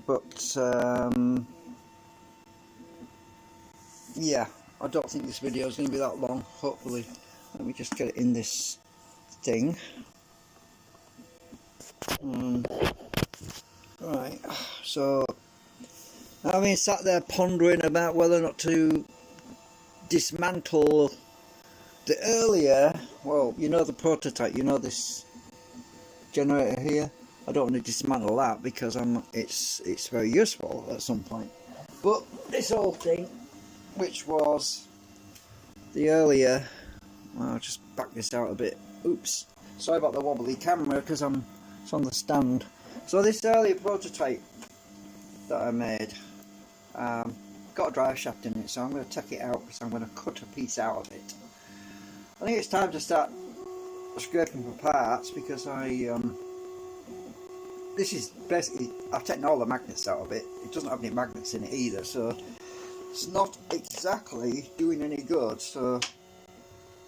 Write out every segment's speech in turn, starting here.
but yeah, I don't think this video is going to be that long. Hopefully, let me just get it in this thing. Right, so I've been sat there pondering about whether or not to dismantle the earlier, well, you know, the prototype, you know, this generator here. I don't want to dismantle that because it's very useful at some point. But this whole thing, which was the earlier, I'll just back this out a bit. Oops, sorry about the wobbly camera because it's on the stand. So this earlier prototype that I made got a drive shaft in it, so I'm going to take it out because I'm going to cut a piece out of it. I think it's time to start scraping for parts because this is basically, I've taken all the magnets out of it. It doesn't have any magnets in it either, so it's not exactly doing any good. So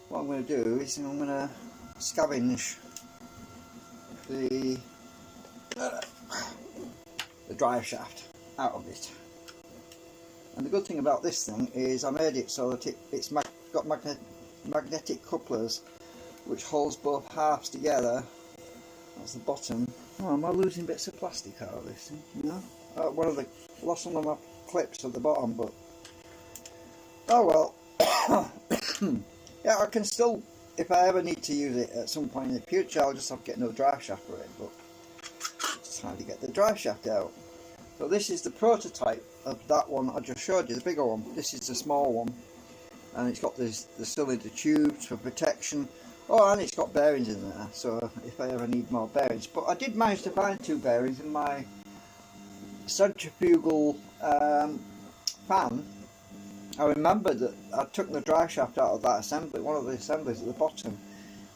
what I'm going to do is I'm going to scavenge the drive shaft out of it. And the good thing about this thing is I made it so that it's got magnetic couplers which holds both halves together. That's the bottom. Oh, am I losing bits of plastic out of this thing? No? Lost one of my clips at the bottom, but oh well. Yeah, I can still, if I ever need to use it at some point in the future, I'll just have to get another drive shaft for it, but it's time to get the drive shaft out. So this is the prototype of that one I just showed you, the bigger one. This is the small one, and it's got the cylinder tubes for protection. Oh, and it's got bearings in there, so if I ever need more bearings. But I did manage to find 2 bearings in my centrifugal fan. I remembered that I took the drive shaft out of that assembly, one of the assemblies at the bottom,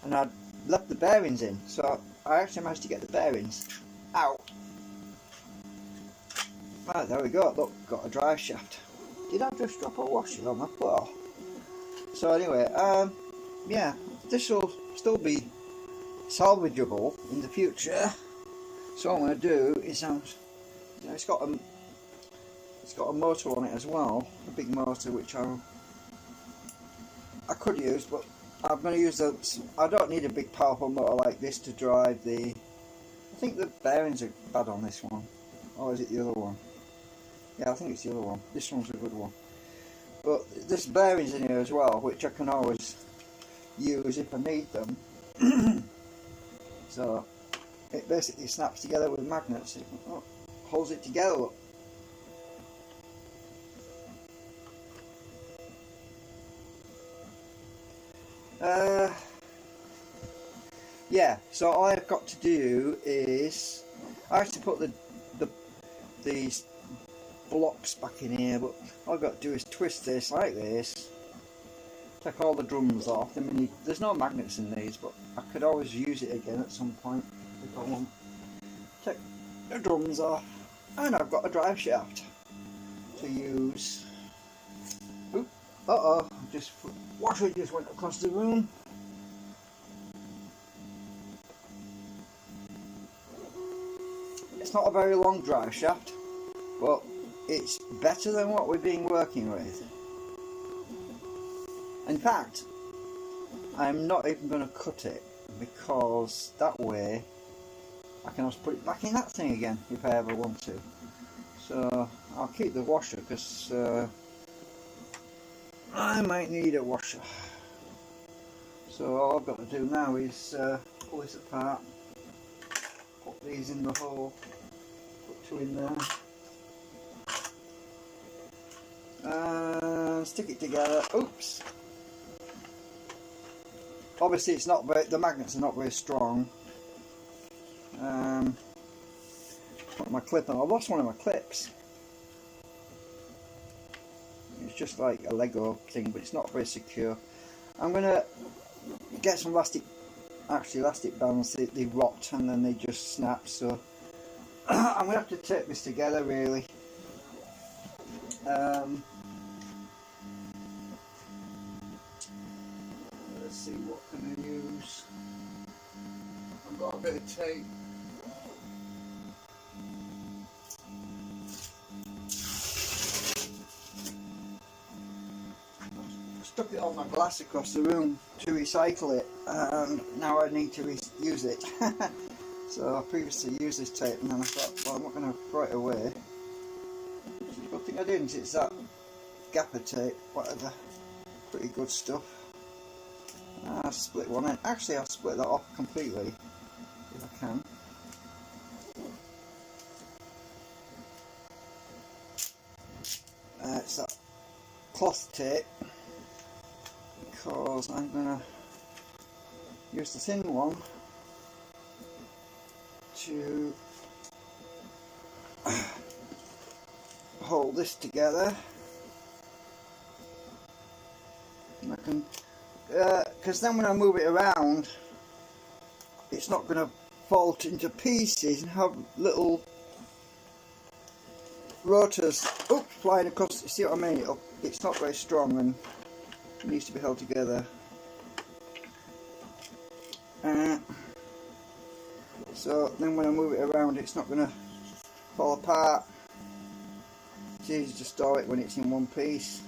and I'd left the bearings in, so I actually managed to get the bearings out. Right, there we go, look, got a drive shaft. Did I just drop a washer on the floor? So anyway, yeah, this will still be salvageable in the future. So what I'm going to do is, it's got a motor on it as well, a big motor which I could use, but I'm going to use I don't need a big powerful motor like this to drive the. I think the bearings are bad on this one, or is it the other one? Yeah, I think it's the other one. This one's a good one. But there's bearings in here as well, which I can always use if I need them. So it basically snaps together with magnets. It holds it together. Look. Yeah, so all I've got to do is I have to put these blocks back in here, but all I've got to do is twist this like this, take all the drums off. I mean, there's no magnets in these, but I could always use it again at some point if I want. Take the drums off, and I've got a drive shaft to use. Oop, uh-oh, washer just went across the room. It's not a very long drive shaft, but it's better than what we've been working with. In fact, I'm not even going to cut it, because that way I can always put it back in that thing again if I ever want to. So I'll keep the washer because I might need a washer. So all I've got to do now is pull this apart, put these in the hole, put 2 in there, and stick it together. Oops! Obviously it's not very, the magnets are not very strong. Put my clip on. I lost one of my clips. It's just like a Lego thing, but it's not very secure. I'm gonna get some elastic bands. They rot and then they just snap. So I'm gonna have to tape this together really. Let's see, what can I use? I've got a bit of tape. stuck it on my glass across the room to recycle it, and now I need to use it. So I previously used this tape, and then I thought, well, I'm not going to throw it away. It's a good thing I didn't. It's that gaffer tape, whatever. Pretty good stuff. I'll split one end. Actually, I'll split that off completely if I can. It's that cloth tape, because I'm going to use the thin one to hold this together. And I can, because then when I move it around, it's not going to fall into pieces and have little rotors flying across. You see what I mean? It's not very strong and it needs to be held together. So then when I move it around, it's not going to fall apart. It's easy to store it when it's in one piece.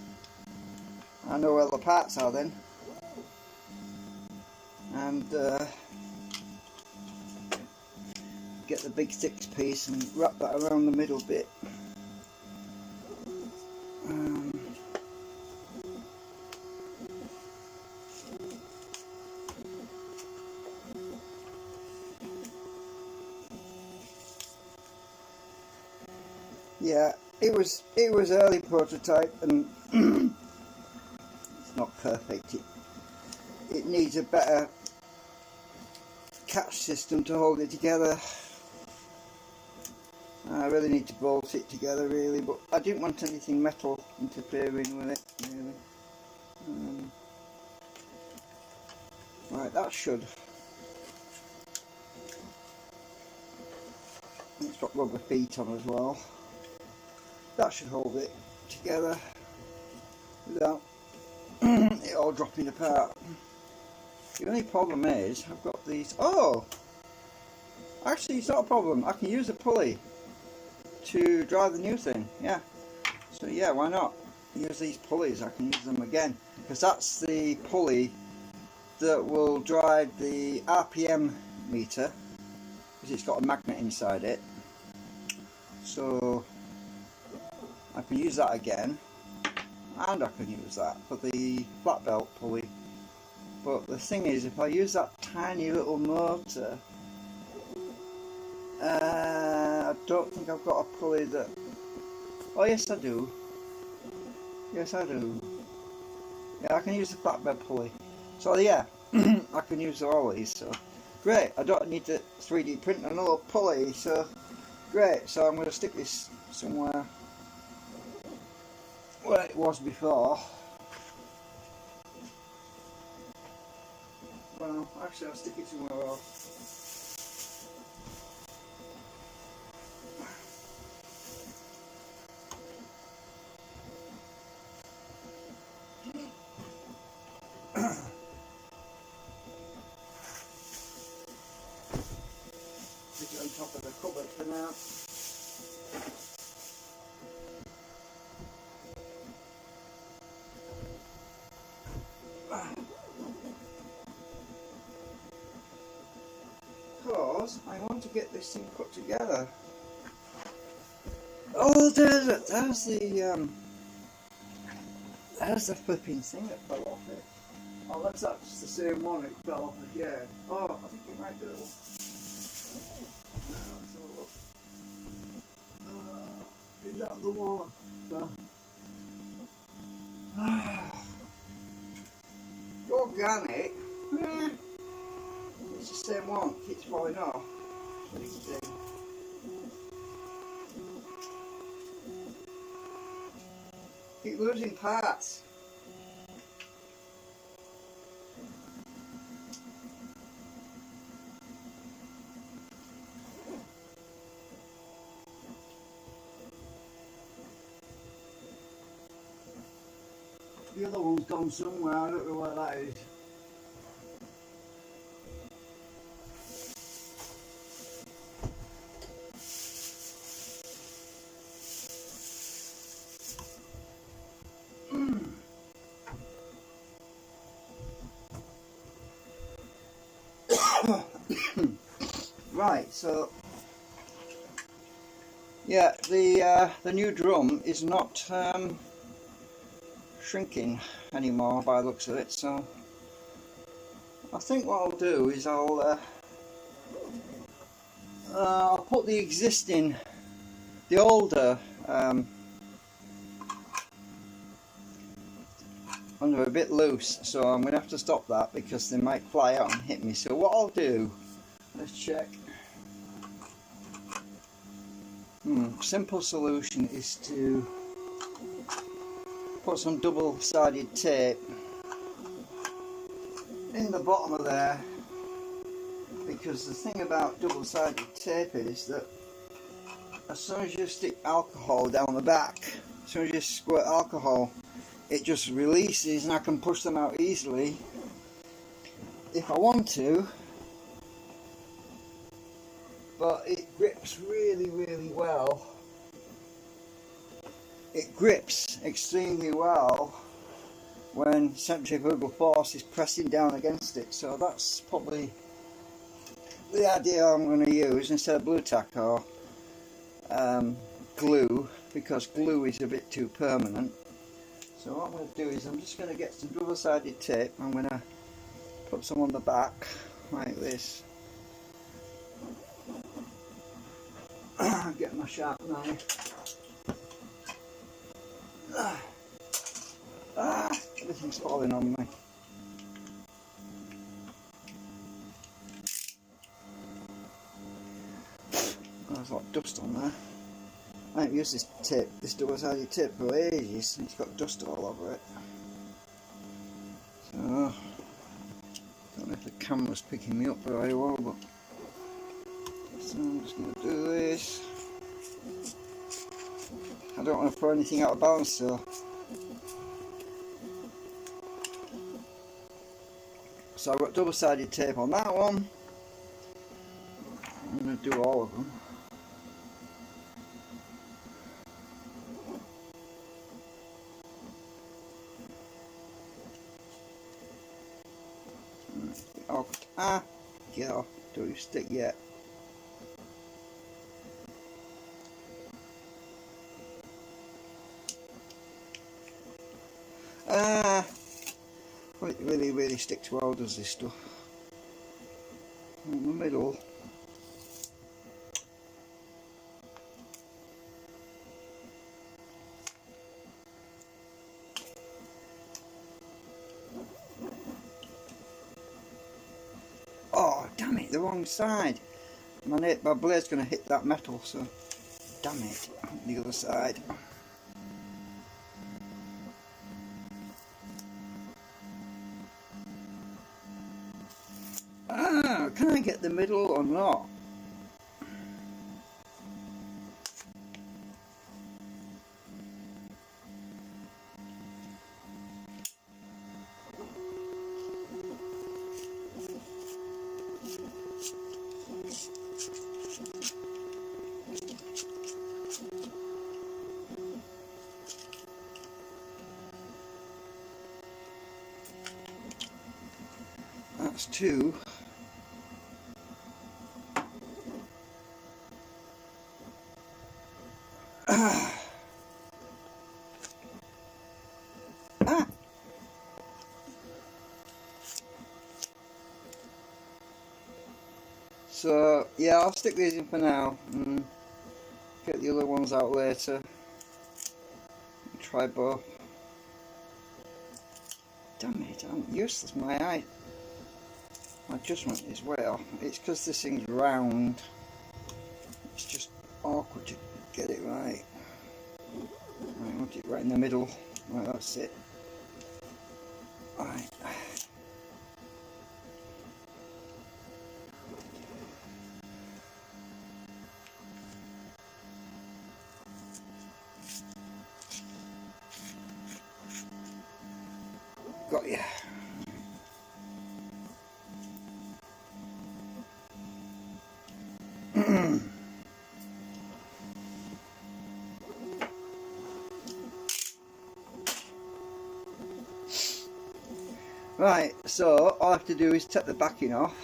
I know where the parts are then, and get the big 6 piece and wrap that around the middle bit. Yeah, it was early prototype, and it's not perfect. It needs a better catch system to hold it together. I really need to bolt it together really, but I didn't want anything metal interfering with it really. Right, that should. It's got rubber feet on as well. That should hold it together without it all dropping apart. The only problem is I've got these. Oh, actually, it's not a problem. I can use a pulley to drive the new thing. Yeah. So yeah, why not use these pulleys? I can use them again, because that's the pulley that will drive the RPM meter, because it's got a magnet inside it. So I can use that again, and I can use that for the flat belt pulley. But the thing is, if I use that tiny little motor, I don't think I've got a pulley that. Oh yes, I do. Yes, I do. Yeah, I can use the flatbed pulley. So yeah, I can use all these. So great. I don't need to 3D print another pulley. So great. So I'm going to stick this somewhere where it was before. Well, actually, I'll stick it somewhere else. Stick it on top of the cupboard for now. Because I want to get this thing put together. Oh, there's the flipping thing that fell off it. Oh, that's the same one. It fell off again. Oh, I think it might do. Let's have a look. Is that the one? Organic. It's the same one. Keeps falling off. Keep losing parts. The other one's gone somewhere. I don't know where that is. Right, so yeah, the new drum is not shrinking anymore by the looks of it, so I think what I'll do is I'll put the older under a bit loose, so I'm going to have to stop that because they might fly out and hit me. So what I'll do, let's check. Simple solution is to put some double-sided tape in the bottom of there, because the thing about double-sided tape is that as soon as you stick alcohol down the back, as soon as you squirt alcohol, it just releases and I can push them out easily if I want to, but it grips really, really well. It grips extremely well when centrifugal force is pressing down against it, so that's probably the idea I'm going to use instead of blue tack or glue, because glue is a bit too permanent. So what I'm going to do is I'm just going to get some double-sided tape. I'm going to put some on the back like this. Get my sharp knife. Everything's falling on me. There's a lot of dust on there. I haven't used this double-sided tape for ages, and it's got dust all over it. So, I don't know if the camera's picking me up very well, but so I'm just going to do this. I don't want to throw anything out of balance, so I've got double-sided tape on that one. I'm going to do all of them. Get off, don't you stick yet. Well, it really, really sticks well, does this stuff. In the middle. Oh, damn it, the wrong side. My blade's going to hit that metal, so damn it, the other side. Can I get the middle or not? That's two. So yeah, I'll stick these in for now and get the other ones out later. Try both. Damn it, I'm useless. My adjustment is way off. It's because this thing's round. It's just awkward to get it right. I want it right in the middle. Right, that's it. Right. Got you. Right, so all I have to do is take the backing off.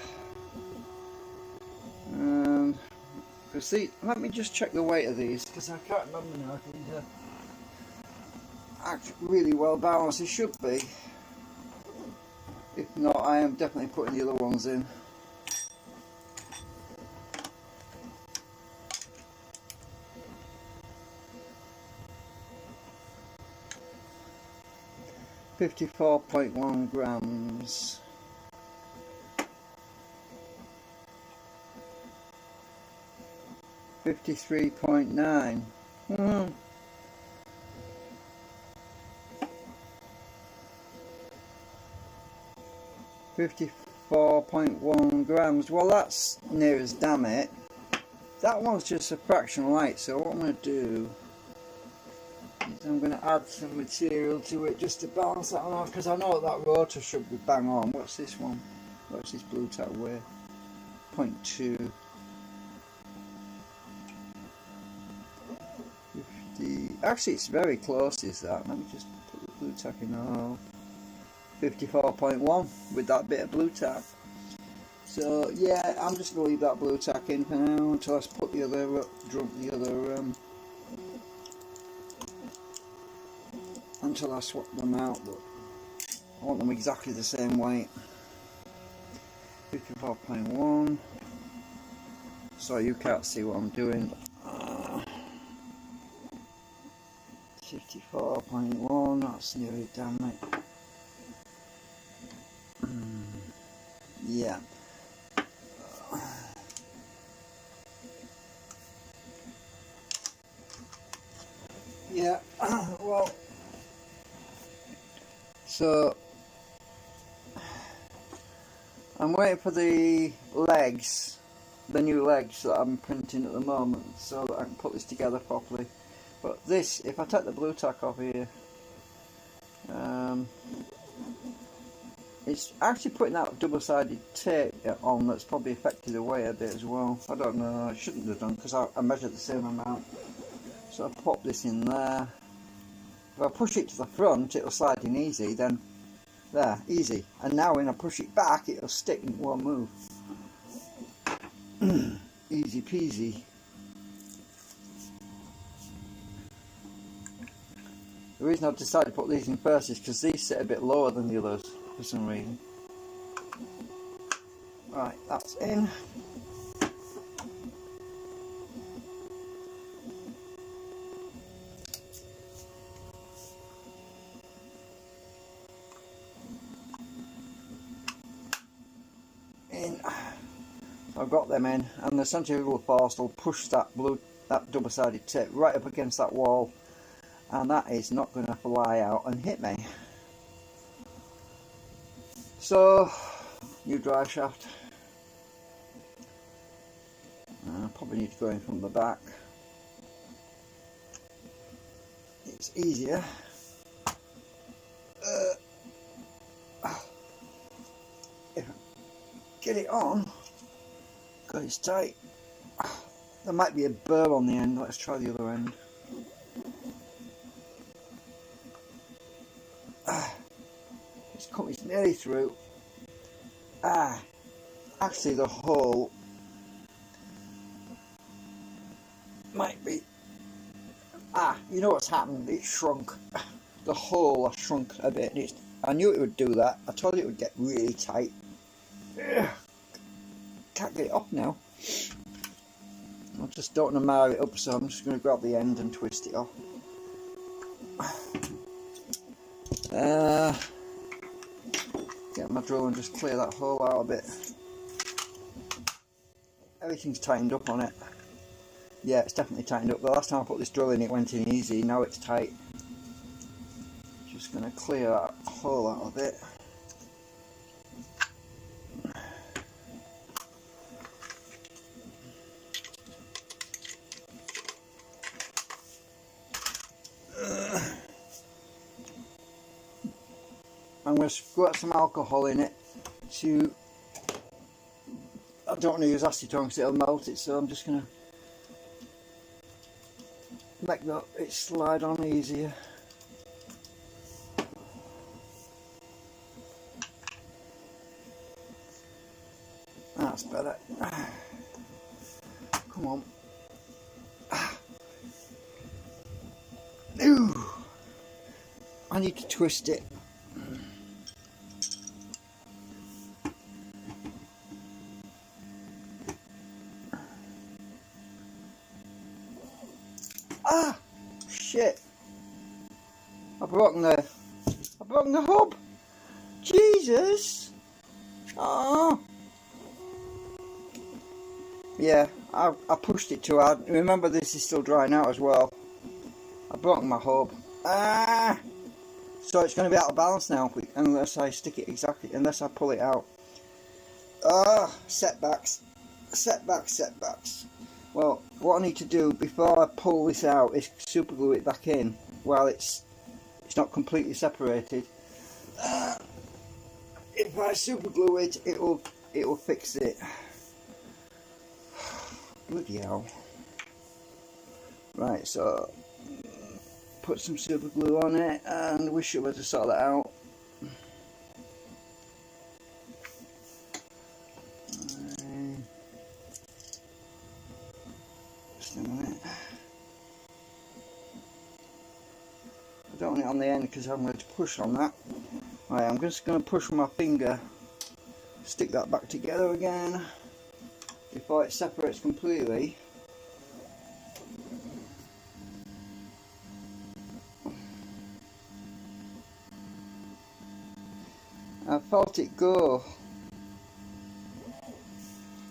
See, let me just check the weight of these, because I can't remember now if these are actually really well balanced. They should be. If not, I am definitely putting the other ones in. £54.1 grams. 53.9. 54.1 grams. Well, that's near as damn it. That one's just a fraction light, so what I'm going to do is I'm going to add some material to it just to balance that one off, because I know that rotor should be bang on. What's this one? What's this Blu Tack weigh? 0.2. 50. Actually, it's very close, is that? Let me just put the Blu Tack in now. 54.1 with that bit of Blu Tack. So yeah, I'm just going to leave that Blu Tack in for now until I put the other until I swap them out. But I want them exactly the same weight. 54.1. So you can't see what I'm doing. 54.1. That's nearly damn it. Yeah. Yeah. Well, so I'm waiting for the legs, the new legs that I'm printing at the moment, so that I can put this together properly. But this, if I take the Blu Tack off here, it's actually putting that double-sided tape on that's probably affected the weight a bit as well. I don't know, I shouldn't have done, because I measured the same amount. So I pop this in there. If I push it to the front, it'll slide in easy, then there, easy. And now when I push it back, it'll stick and it won't move. Easy peasy. The reason I've decided to put these in first is because these sit a bit lower than the others for some reason. Right, that's in. I've got them in, and the centrifugal force will push that double-sided tape right up against that wall, and that is not going to fly out and hit me. So, new drive shaft. I probably need to go in from the back. It's easier. If I get it on, God, it's tight. There might be a burr on the end. Let's try the other end. It's nearly through. Actually the hole might be. You know what's happened? It shrunk. The hole has shrunk a bit. I knew it would do that. I told it would get really tight. Can't get it off now. I just don't want to marry it up, so I'm just going to grab the end and twist it off. Get my drill and just clear that hole out a bit. Everything's tightened up on it. Yeah, it's definitely tightened up. The last time I put this drill in, it went in easy. Now it's tight. Just going to clear that hole out of it. I'm going to squirt some alcohol in it to. I don't want to use acetone because it'll melt it, so I'm just going to make it slide on easier. That's better. Come on. I need to twist it. Ah! Shit! I've broken the hub! Jesus! Oh! Yeah, I pushed it too hard. Remember, this is still drying out as well. I've broken my hub. Ah! So it's going to be out of balance now unless I stick it exactly, unless I pull it out. Ah! Setbacks. Setbacks, setbacks. Well, what I need to do before I pull this out is super glue it back in while it's not completely separated. If I super glue it, it'll fix it. Bloody hell. Right, so put some super glue on it and we should be able to sort that out. Just a minute. I don't want it on the end because I'm going to push on that. Right, I'm just going to push with my finger, stick that back together again before it separates completely. I felt it go.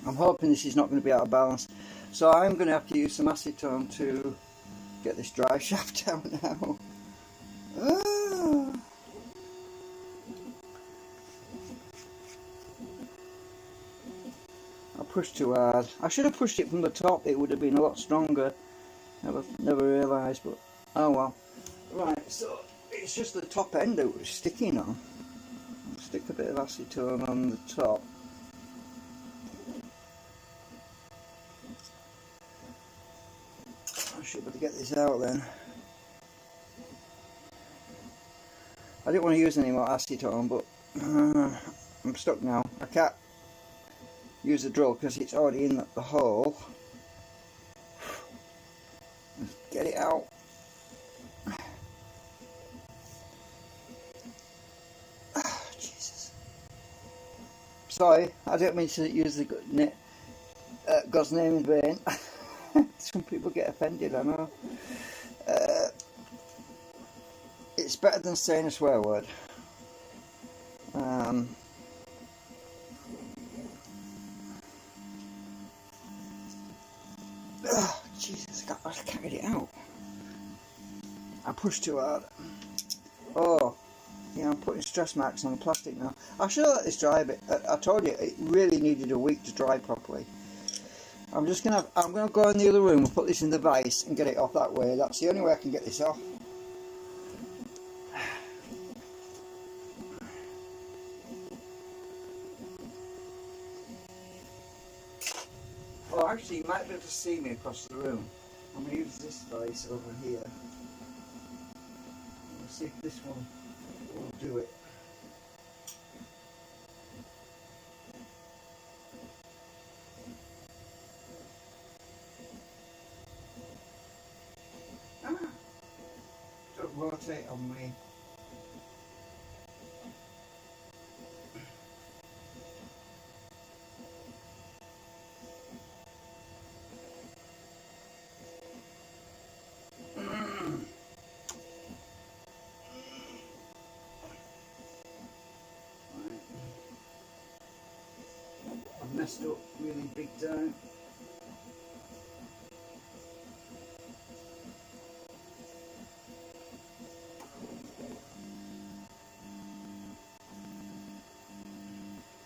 I'm hoping this is not going to be out of balance, so I'm going to have to use some acetone to get this dry shaft out now. Ah. I pushed too hard. I should have pushed it from the top, it would have been a lot stronger. Never realised, but oh well. Right, so it's just the top end that was sticking on. Stick a bit of acetone on the top. I should be able to get this out then. I didn't want to use any more acetone, but I'm stuck now. I can't use the drill because it's already in the hole. Let's get it out. Jesus. Sorry, I didn't mean to use the God's name in vain. Some people get offended, I know. It's better than saying a swear word. Jesus, I can't get it out. I pushed too hard. Oh, yeah, I'm putting stress marks on the plastic now. I should let this dry a bit. I told you it really needed a week to dry properly. I'm gonna go in the other room and put this in the vise and get it off that way. That's the only way I can get this off. Oh, actually, you might be able to see me across the room. I'm going to use this vise over here. Let's see if this one will do it. Don't rotate on me. Messed up really big time.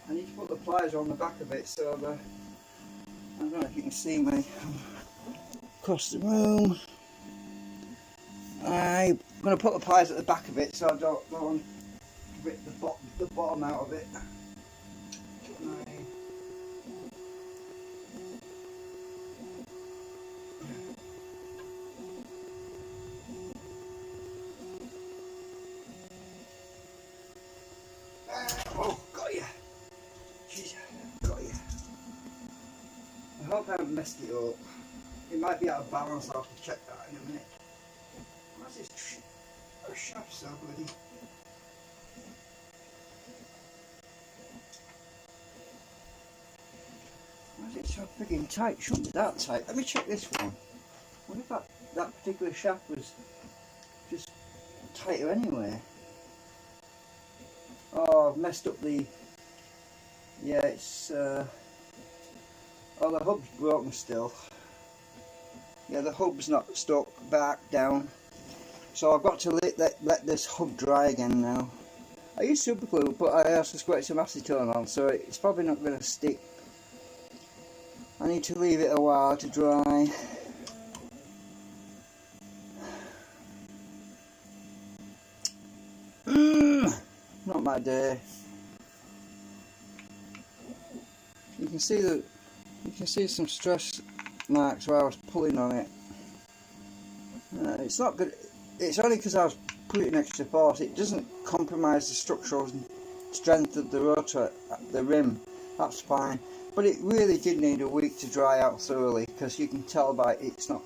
I need to put the pliers on the back of it so I don't know if you can see me across the room. I'm going to put the pliers at the back of it so I don't rip the bottom out of it. Oh, got you. Jeez, got you. I hope I haven't messed it up. It might be out of balance, I'll have to check that in a minute. What's this? The shaft's so bloody. Why is it so frigging tight? It shouldn't be that tight. Let me check this one. What if that particular shaft was just tighter anyway? Oh, I've messed up the. Yeah, it's. Oh, the hub's broken still. Yeah, the hub's not stuck back down. So I've got to let this hub dry again now. I used super glue, but I also squirted some acetone on, so it's probably not going to stick. I need to leave it a while to dry. Not my day. You can see some stress marks where I was pulling on it. It's not good. It's only because I was putting extra force. It doesn't compromise the structural strength of the rotor, the rim. That's fine. But it really did need a week to dry out thoroughly, because you can tell by it's not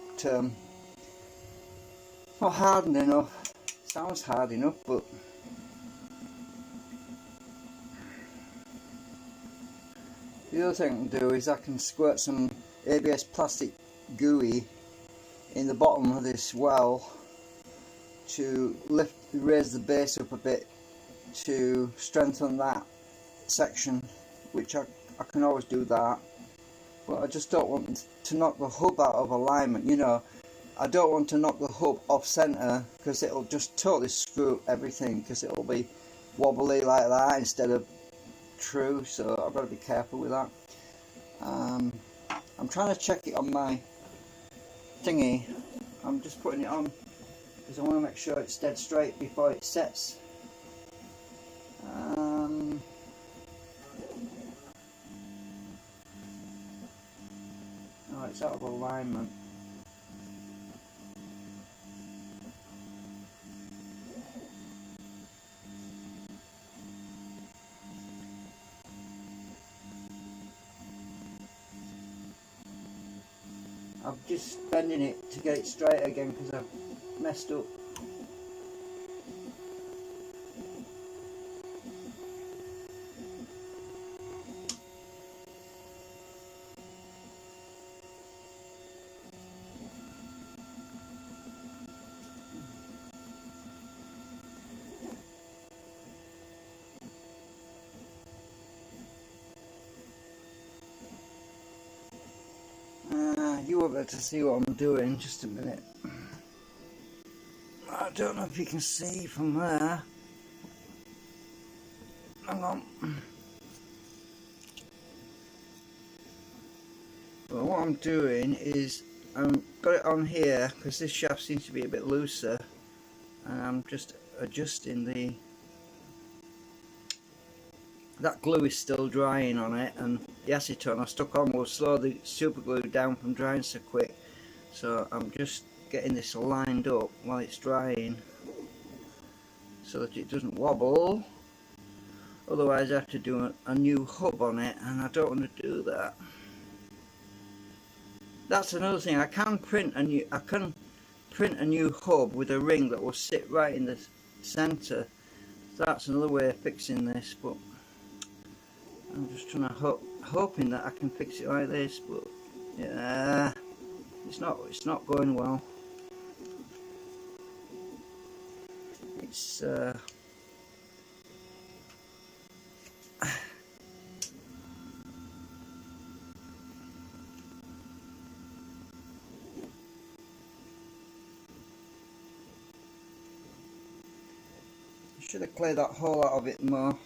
hardened enough. Sounds hard enough, but the other thing I can do is I can squirt some ABS plastic gooey in the bottom of this well to raise the base up a bit to strengthen that section, which I can always do that, but I just don't want to knock the hub out of alignment, you know. I don't want to knock the hub off centre, because it'll just totally screw everything, because it'll be wobbly like that instead of true, so I've got to be careful with that. I'm trying to check it on my thingy. I'm just putting it on because I want to make sure it's dead straight before it sets. Oh, it's out of alignment. I'm just bending it to get it straight again because I've messed up. You won't be able to see what I'm doing. Just a minute. I don't know if you can see from there. Hang on. But what I'm doing is I've got it on here because this shaft seems to be a bit looser, and I'm just adjusting that glue is still drying on it, and the acetone I stuck on will slow the super glue down from drying so quick. So I'm just getting this lined up while it's drying so that it doesn't wobble. Otherwise I have to do a new hub on it, and I don't want to do that. That's another thing. I can print a new hub with a ring that will sit right in the centre. That's another way of fixing this, but I'm just trying to hoping that I can fix it like this, but yeah, it's not going well. It's should have cleared that hole out of it more.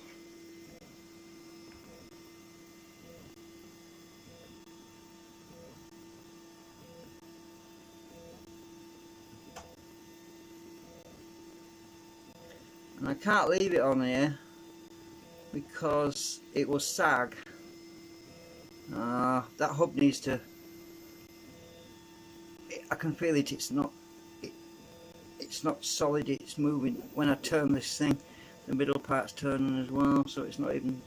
And I can't leave it on here because it will sag. That hub needs to. I can feel it. It's not solid. It's moving. When I turn this thing, the middle part's turning as well, so it's not even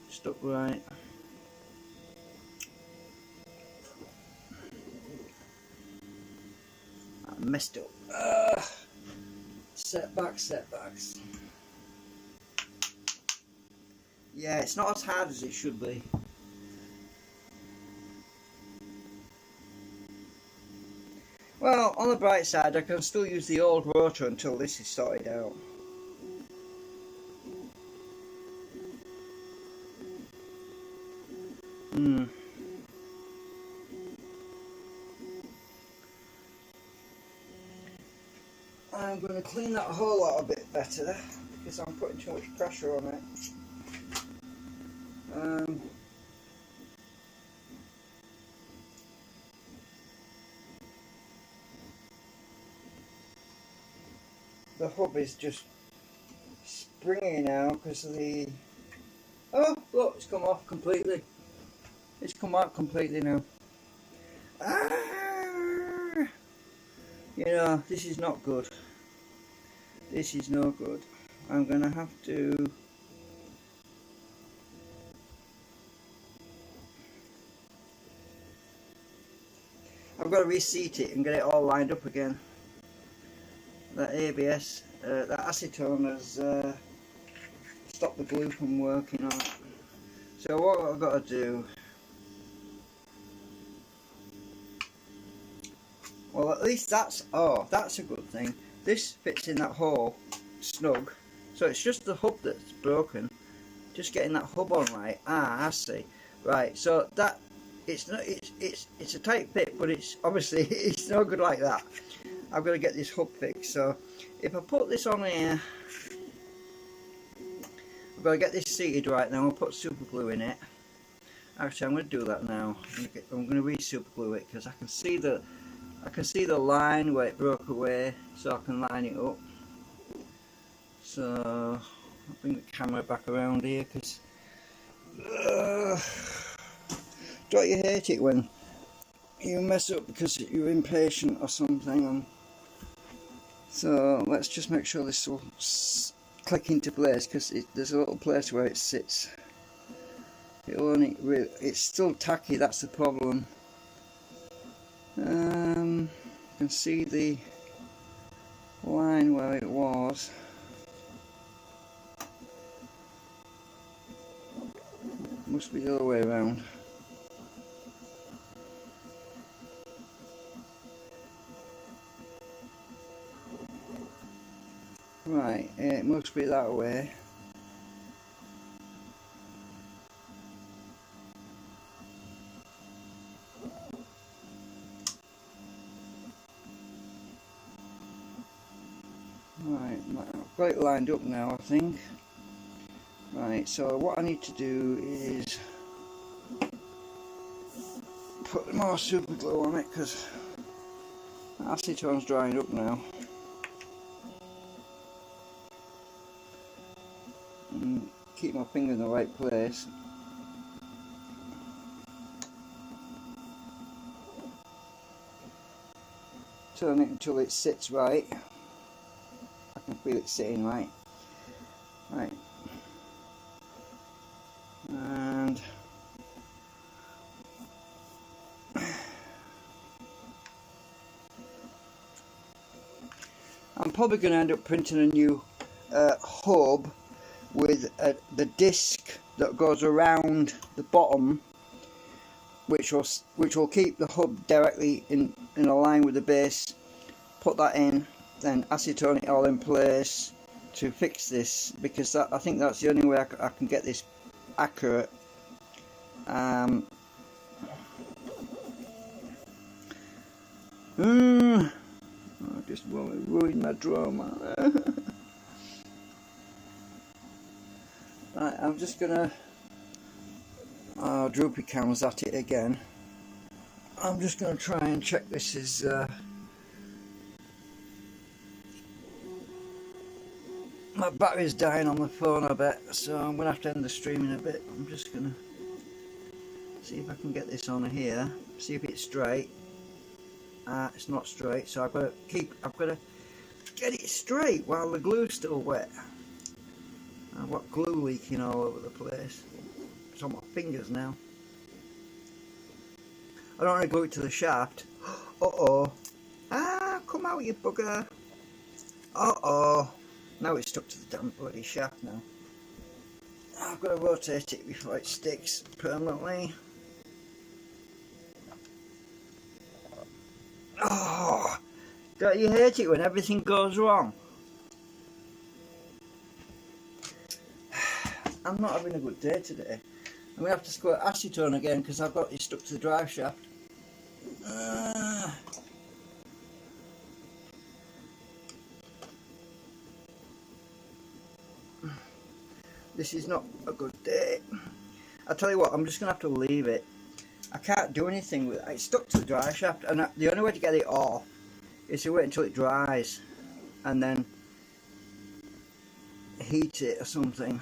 stuck right. I messed up. setbacks. Yeah, it's not as hard as it should be. Well, on the bright side, I can still use the old rotor until this is sorted out. I'm going to clean that hole out a bit better because I'm putting too much pressure on it. The hub is just springy now because of the... Oh, look, it's come off completely. It's come out completely now. Ah! You know, this is not good. This is no good. I'm going to have to... I've got to reseat it and get it all lined up again. That ABS, that acetone has stopped the glue from working on it. So what I've got to do... Well, at least that's... Oh, that's a good thing. This fits in that hole snug. So it's just the hub that's broken. Just getting that hub on right. Ah, I see. Right, so that... It's not. It's a tight fit, but it's obviously it's no good like that. I've got to get this hub fixed. So if I put this on here, I've got to get this seated right now. I'll put super glue in it. Actually, I'm going to do that now. I'm going to re-super glue it because I can see the line where it broke away, so I can line it up. So I'll bring the camera back around here because. Don't you hate it when you mess up because you're impatient or something? So let's just make sure this will click into place because there's a little place where it sits. It's still tacky, that's the problem. You can see the line where it was. Must be the other way around. Right, it must be that way. Right, I've got it lined up now, I think. Right, so what I need to do is put more super glue on it because acetone's drying up now. And keep my finger in the right place. Turn it until it sits right. I can feel it sitting right. Right. And I'm probably going to end up printing a new hub with the disc that goes around the bottom, which will keep the hub directly in a line with the base. Put that in, then acetone it all in place to fix this, because I think that's the only way I can get this accurate. I just want to ruin my drama. Right, I'm just gonna. Droopy cam's at it again. I'm just gonna try and check this is. My battery's dying on the phone, I bet, so I'm gonna have to end the stream in a bit. I'm just gonna see if I can get this on here. See if it's straight. It's not straight, so I've got to get it straight while the glue's still wet. I've got glue leaking all over the place. It's on my fingers now. I don't want to glue it to the shaft. Uh-oh. Ah, come out, you bugger. Uh-oh. Now it's stuck to the damn bloody shaft now. I've got to rotate it before it sticks permanently. Oh, don't you hate it when everything goes wrong? I'm not having a good day today. I'm going to have to squirt acetone again because I've got it stuck to the drive shaft. This is not a good day. I'll tell you what, I'm just going to have to leave it. I can't do anything with it. It's stuck to the drive shaft, and the only way to get it off is to wait until it dries and then heat it or something.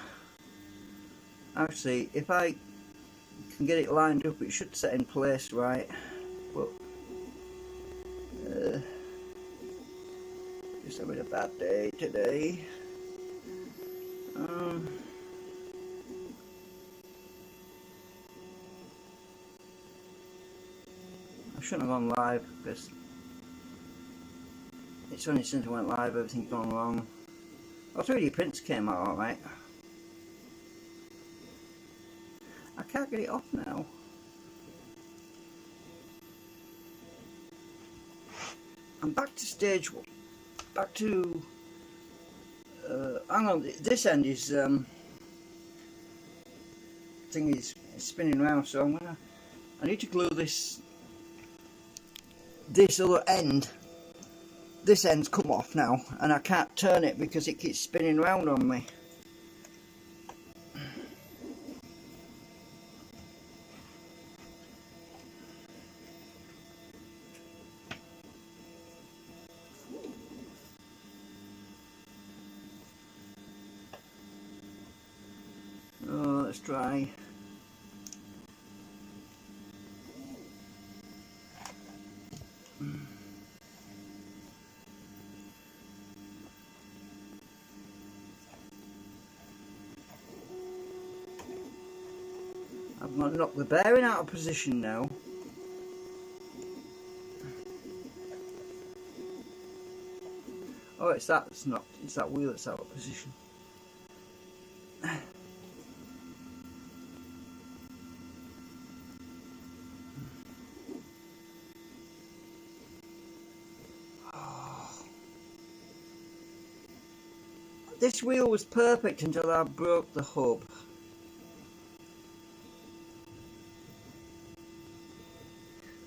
Actually, if I can get it lined up, it should set in place right. But just having a bad day today. I shouldn't have gone live because it's only since I went live everything's gone wrong. Oh, 3D prints came out alright. I can't get it off now. I'm back to stage one. Back to hang on, this end is thing is spinning around, so I need to glue this other end. This end's come off now and I can't turn it because it keeps spinning around on me. Oh, let's try. I've got to knock the bearing out of position now. Oh, it's that that's knocked. It's that wheel that's out of position. This wheel was perfect until I broke the hub.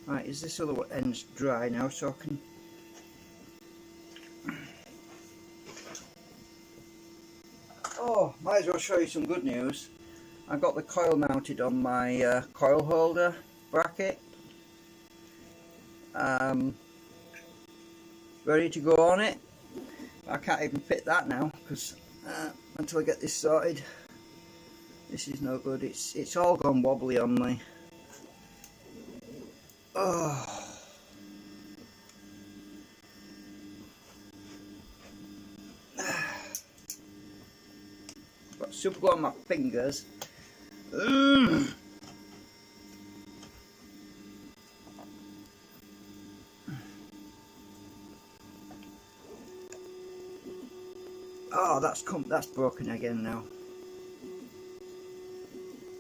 Right, is this other end's dry now so I can... Oh, might as well show you some good news. I got the coil mounted on my coil holder bracket. Ready to go on it. I can't even fit that now because until I get this sorted, this is no good. It's all gone wobbly on me. Oh. Got super glue on my fingers. Oh, that's broken again now.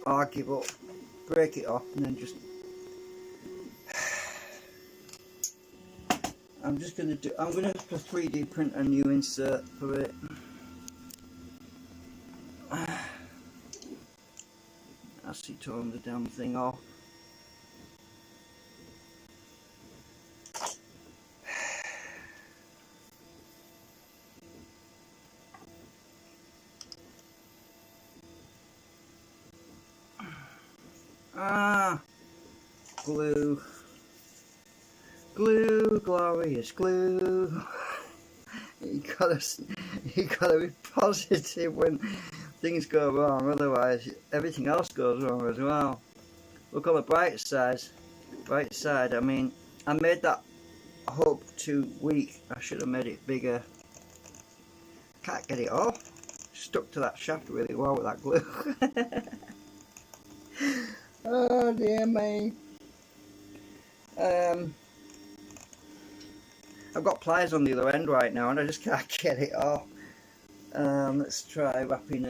Oh, I give up. Break it off and then just... I'm gonna have to 3D print a new insert for it. Acetone the damn thing off. Glue. Glue, glorious glue. You gotta be positive when things go wrong, otherwise everything else goes wrong as well. Look on the bright side. I mean, I made that hub too weak. I should have made it bigger. Can't get it off. Stuck to that shaft really well with that glue. Oh dear me. I've got pliers on the other end right now and I just can't get it off. Let's try wrapping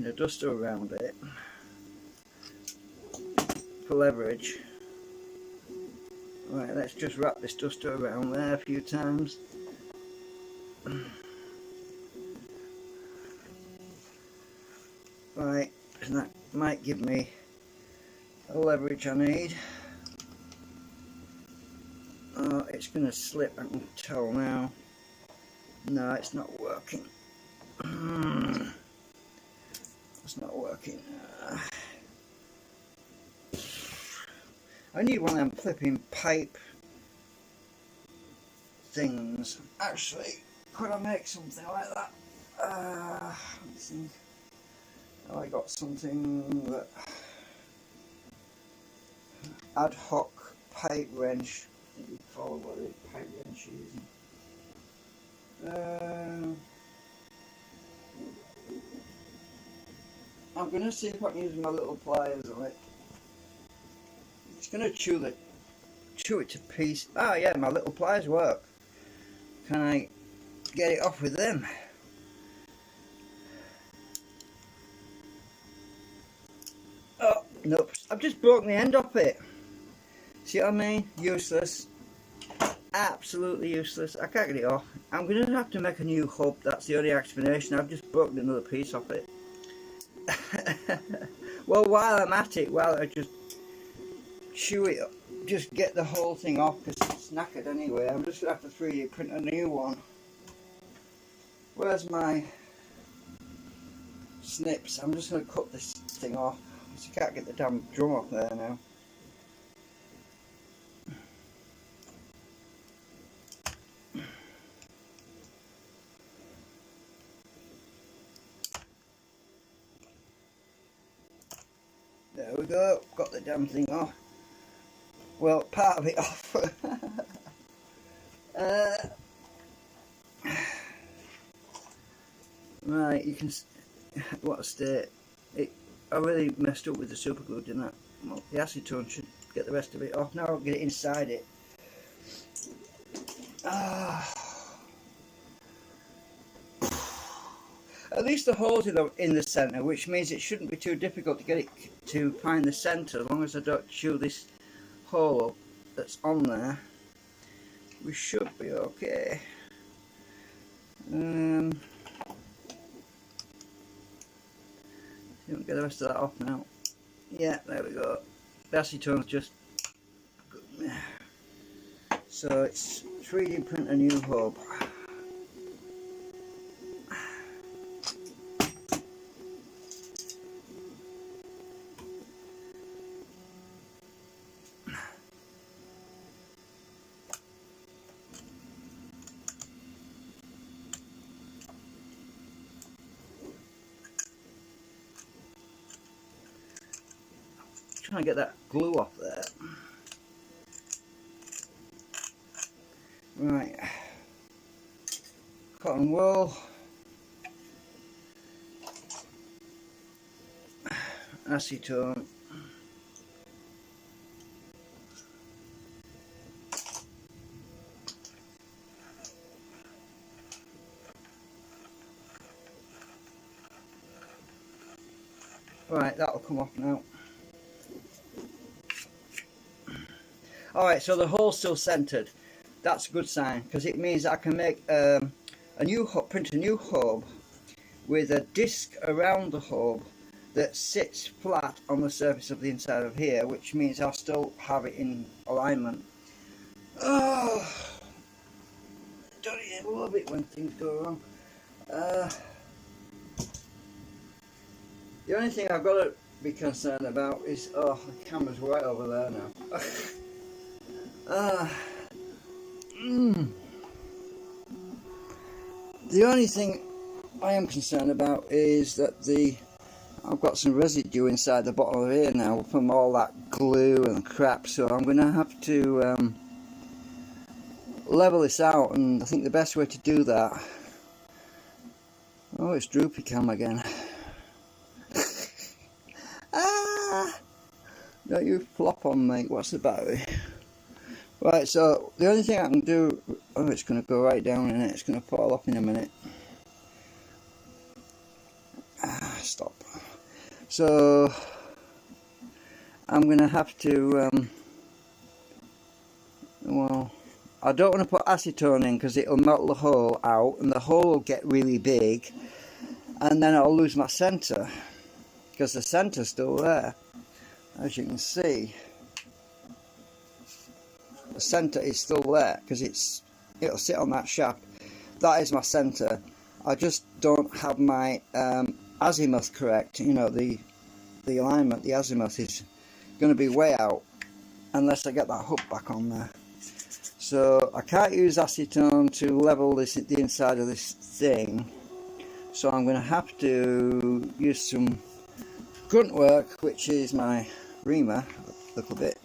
a duster around it for leverage. Right, let's just wrap this duster around there a few times. Right, and that might give me the leverage I need. Oh, it's going to slip, I can tell now. No, it's not working. It's not working. I need one of them flipping pipe things. Actually, could I make something like that? Let's see. Oh, I got something that ad hoc pipe wrench. You follow what the pipe wrench is. I'm gonna see if I can use my little pliers on it. It's gonna chew it to pieces. Oh yeah, my little pliers work. Can I get it off with them? Oh nope! I've just broken the end off it. See what I mean? Useless. Absolutely useless. I can't get it off. I'm going to have to make a new hub. That's the only explanation. I've just broken another piece off it. Well, while I'm at it, I just chew it up, just get the whole thing off because it's knackered anyway. I'm just going to have to 3D print a new one. Where's my snips? I'm just going to cut this thing off because I can't get the damn drum off there now. There we go, got the damn thing off. Well, part of it off. Right, you can. What a state! I really messed up with the super glue, didn't I? Well, the acetone should get the rest of it off. Now I'll get it inside it. At least the hole's in the centre, which means it shouldn't be too difficult to get it to find the centre. As long as I don't chew this hole up that's on there, we should be okay. Don't get the rest of that off now. Yeah, there we go. The acetone's just. So it's 3D print a new hub. Trying to get that glue off there. Right, cotton wool, acetone, right, that'll come off now. Alright, so the hole's still centered. That's a good sign because it means I can make a new hub, print a new hub with a disc around the hub that sits flat on the surface of the inside of here, which means I'll still have it in alignment. Oh, don't even love it when things go wrong. The only thing I've got to be concerned about is, oh, the camera's right over there now. The only thing I am concerned about is that I've got some residue inside the bottom of here now from all that glue and crap, so I'm going to have to level this out, and I think the best way to do that. Oh, it's droopy cam again. Don't you flop on me, what's the battery? Right, so the only thing I can do, oh, it's going to go right down in it, it's going to fall off in a minute. Stop. So I'm going to have to, well, I don't want to put acetone in because it'll melt the hole out and the hole will get really big, and then I'll lose my centre because the centre's still there. As you can see, the centre is still there because it'll sit on that shaft. That is my centre. I just don't have my azimuth correct. You know, the alignment, the azimuth is going to be way out unless I get that hook back on there. So I can't use acetone to level the inside of this thing. So I'm going to have to use some grunt work, which is my reamer, a little bit.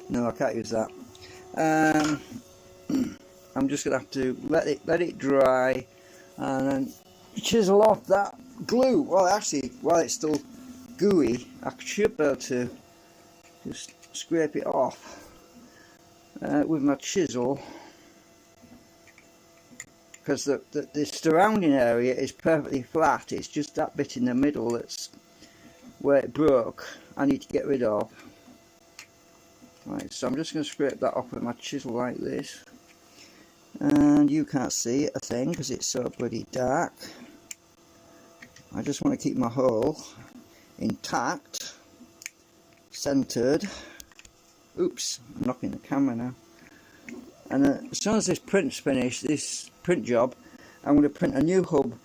No, I can't use that. I'm just going to have to let it dry and then chisel off that glue. Well, actually, while it's still gooey, I should be able to just scrape it off with my chisel, because the surrounding area is perfectly flat. It's just that bit in the middle that's where it broke. I need to get rid of. Right, so I'm just going to scrape that off with my chisel like this, and you can't see it a thing because it's so bloody dark. I just want to keep my hole intact, centered. Oops, I'm knocking the camera now. And as soon as this print's finished, this print job, I'm going to print a new hub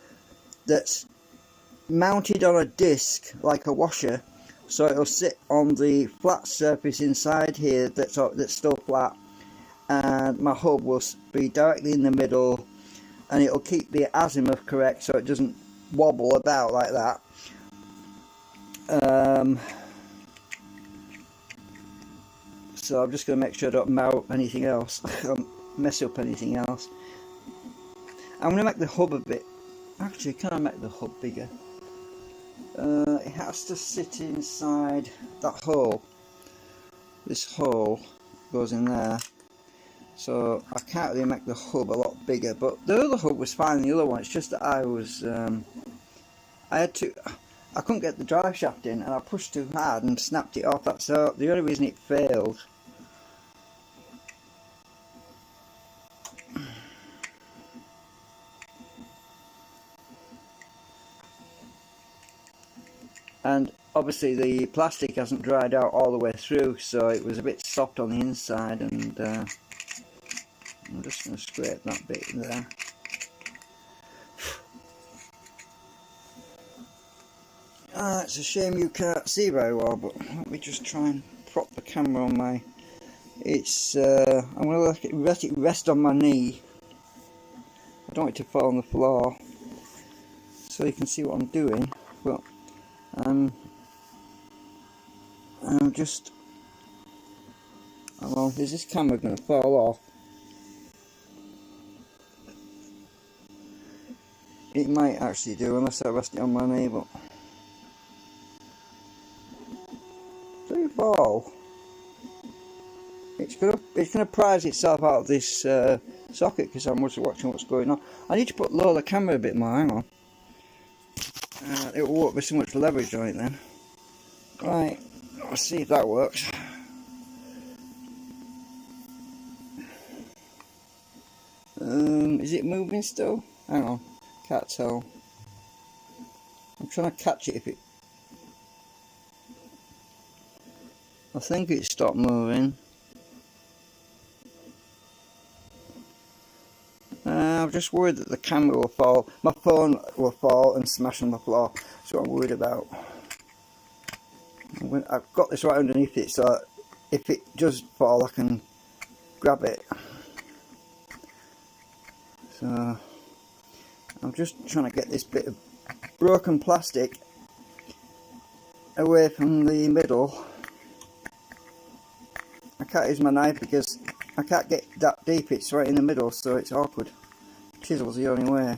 that's mounted on a disc like a washer, so it'll sit on the flat surface inside here that's still flat, and my hub will be directly in the middle, and it'll keep the azimuth correct so it doesn't wobble about like that. So I'm just going to make sure I don't mount anything else, mess up anything else. I'm going to make the hub a bit, actually can I make the hub bigger? It has to sit inside that hole. This hole goes in there, so I can't really make the hub a lot bigger, but the other hub was fine, the other one, it's just that I couldn't get the drive shaft in and I pushed too hard and snapped it off. That's the only reason it failed. And obviously the plastic hasn't dried out all the way through, so it was a bit soft on the inside, and I'm just going to scrape that bit there. It's a shame you can't see very well, but let me just try and prop the camera on my... I'm going to let it rest on my knee. I don't want it to fall on the floor, so you can see what I'm doing, but I'm just... well, is this camera going to fall off? It might actually do, unless I rest it on my knee, but... do fall. It's gonna prise itself out of this socket because I'm just watching what's going on. I need to lower the camera a bit more, hang on. It won't be so much leverage on it then. Right, let's see if that works. Is it moving still? Hang on, can't tell. I'm trying to catch it if it... I think it stopped moving. I'm just worried that the camera will fall, my phone will fall and smash on the floor. That's what I'm worried about. I've got this right underneath it, so if it does fall I can grab it. So I'm just trying to get this bit of broken plastic away from the middle. I can't use my knife because I can't get that deep, it's right in the middle, so it's awkward. Chisel's the only way.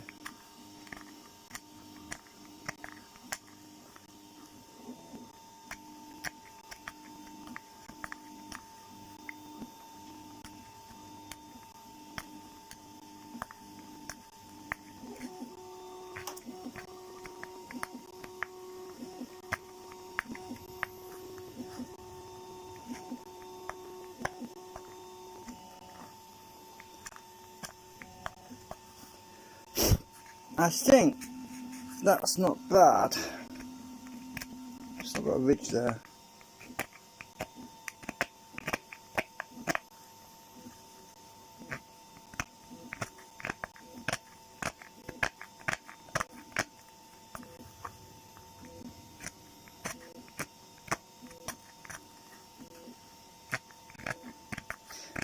I think that's not bad. Still got a ridge there.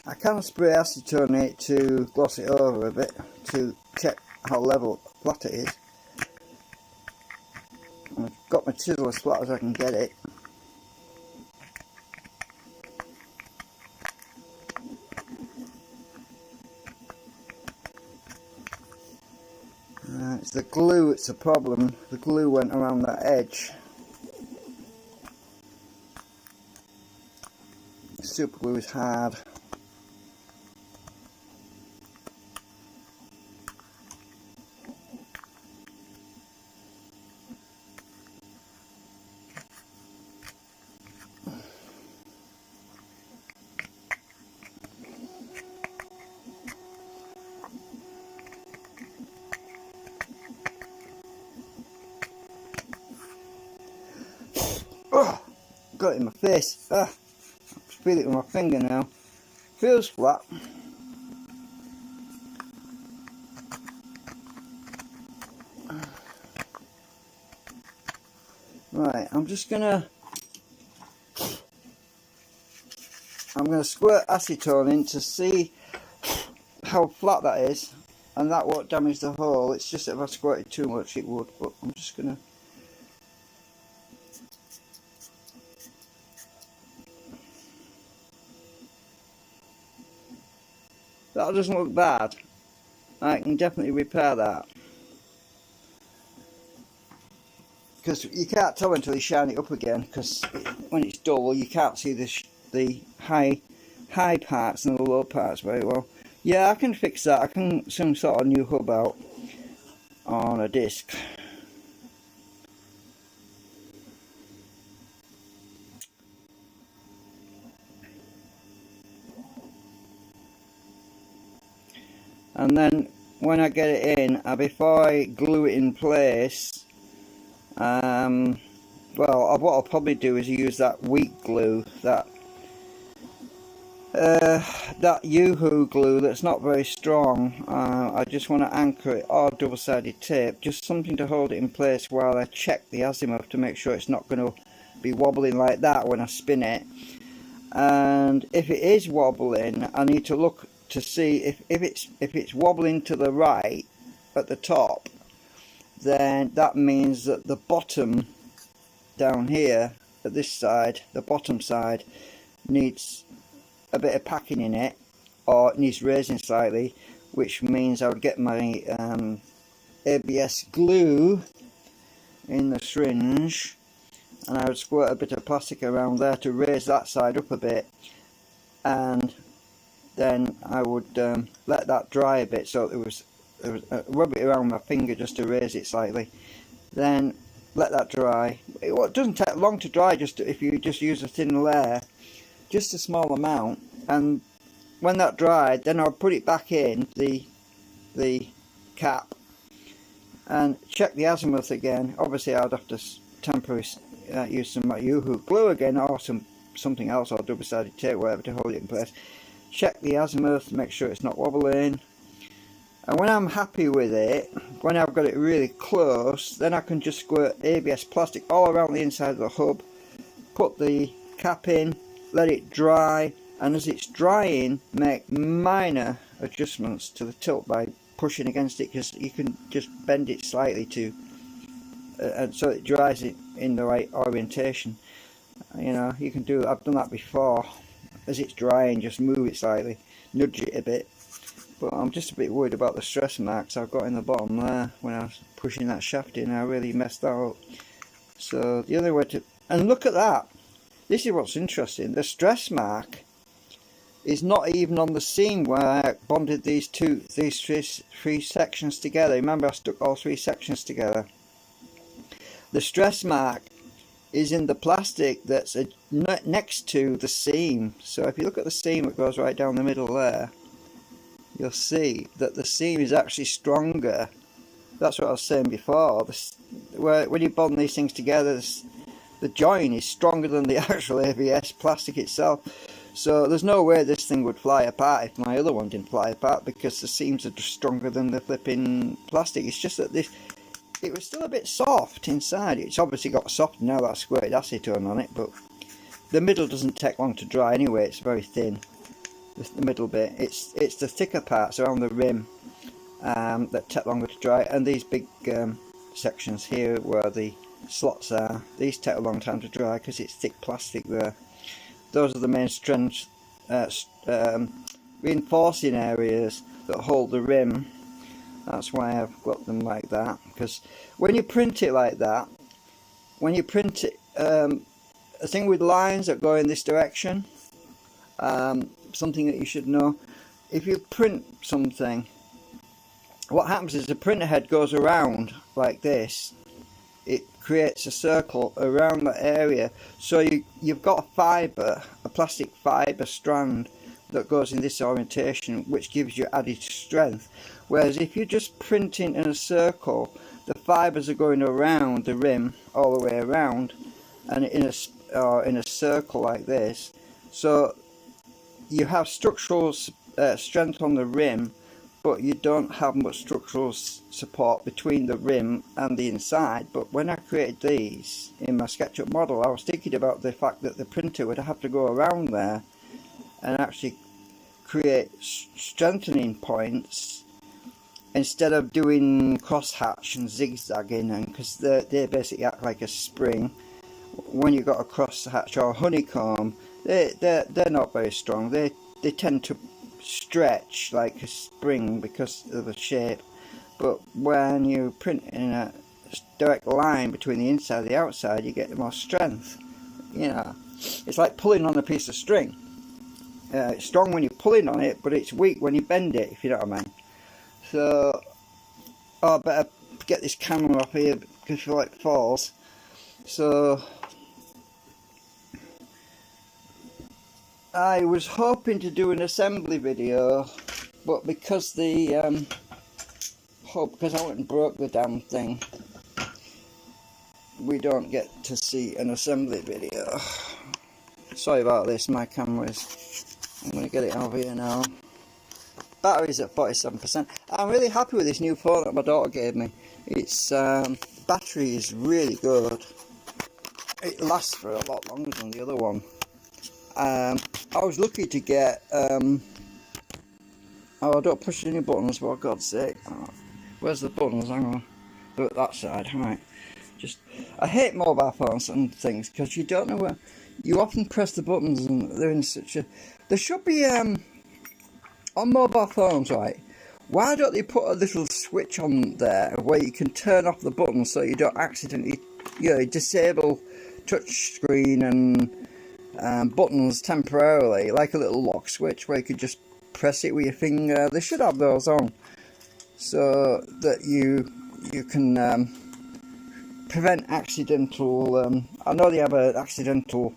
I can spray acetone it to gloss it over a bit to check how level flat it is. I've got my chisel as flat as I can get it. It's the glue, it's a problem. The glue went around that edge. Super glue is hard. Oh, got it in my face. I feel it with my finger now. Feels flat. Right, I'm gonna squirt acetone in to see how flat that is, and that won't damage the hole. It's just that if I squirted too much it would, but I'm just gonna. That doesn't look bad. I can definitely repair that. Because you can't tell until you shine it up again, because when it's dull you can't see the high parts and the low parts very well. Yeah, I can fix that. I can some sort of new hub out on a disc. And then when I get it in, before I glue it in place, well, what I'll probably do is use that weak glue, that Yoo-hoo glue that's not very strong. I just want to anchor it, or double-sided tape, just something to hold it in place while I check the azimuth to make sure it's not going to be wobbling like that when I spin it. And if it is wobbling, I need to look to see if it's wobbling to the right at the top, then that means that the bottom down here at this side, the bottom side, needs a bit of packing in it, or it needs raising slightly, which means I would get my ABS glue in the syringe and I would squirt a bit of plastic around there to raise that side up a bit, and then I would let that dry a bit, so rub it around my finger just to raise it slightly, then let that dry. It doesn't take long to dry, just if you just use a thin layer, just a small amount, and when that dried, then I'll put it back in the cap and check the azimuth again. Obviously I'd have to temporarily use some Yoo-hoo glue again, or something else, or double-sided tape, whatever, to hold it in place. Check the azimuth, make sure it's not wobbling, and when I'm happy with it, when I've got it really close, then I can just squirt ABS plastic all around the inside of the hub, put the cap in, let it dry, and as it's drying, make minor adjustments to the tilt by pushing against it, because you can just bend it slightly to and so it dries it in the right orientation. You know, you can do, I've done that before. As it's drying, just move it slightly, nudge it a bit. But I'm just a bit worried about the stress marks I've got in the bottom there when I was pushing that shaft in. I really messed that up. So the other way to, and look at that, this is what's interesting, the stress mark is not even on the seam where I bonded these three sections together. Remember, I stuck all three sections together. The stress mark is in the plastic that's next to the seam. So if you look at the seam that goes right down the middle there, you'll see that the seam is actually stronger That's what I was saying before. When you bond these things together, the join is stronger than the actual ABS plastic itself. So there's no way this thing would fly apart if my other one didn't fly apart, because the seams are just stronger than the flipping plastic. It's just that it was still a bit soft inside. It's obviously got soft now that I squirted acetone on it, but the middle doesn't take long to dry anyway. It's very thin, the middle bit. It's the thicker parts around the rim that take longer to dry, and these big sections here where the slots are, these take a long time to dry because it's thick plastic there. Those are the main strength reinforcing areas that hold the rim. That's why I've got them like that, because when you print it like that, when you print it, a thing with lines that go in this direction, something that you should know, if you print something, what happens is the printer head goes around like this. It creates a circle around that area, so you've got a plastic fibre strand that goes in this orientation, which gives you added strength. Whereas if you're just printing in a circle, the fibres are going around the rim all the way around, and in a circle like this, so you have structural strength on the rim, but you don't have much structural support between the rim and the inside. But when I created these in my SketchUp model, I was thinking about the fact that the printer would have to go around there and actually create strengthening points instead of doing crosshatch and zigzagging, and because they basically act like a spring. When you've got a crosshatch or honeycomb, they're not very strong. They tend to stretch like a spring because of the shape, but when you print in a direct line between the inside and the outside, you get more strength. You know, it's like pulling on a piece of string. It's strong when you're pulling on it, but it's weak when you bend it, if you know what I mean. So I better get this camera off here because I feel like it falls. So I was hoping to do an assembly video, but because because I went and broke the damn thing, we don't get to see an assembly video. Sorry about this, my camera's, I'm going to get it over here now. Battery's at 47%. I'm really happy with this new phone that my daughter gave me. Its battery is really good. It lasts for a lot longer than the other one. I was lucky to get, oh, I don't push any buttons, for God's sake. Oh, where's the buttons? Hang on. They're at that side, right. I hate mobile phones and things, because you don't know where, you often press the buttons and they're in such a, there should be, on mobile phones, right, why don't they put a little switch on there where you can turn off the buttons so you don't accidentally, disable touch screen and buttons temporarily, like a little lock switch where you could just press it with your finger. They should have those on so that you can prevent accidental, I know they have an accidental,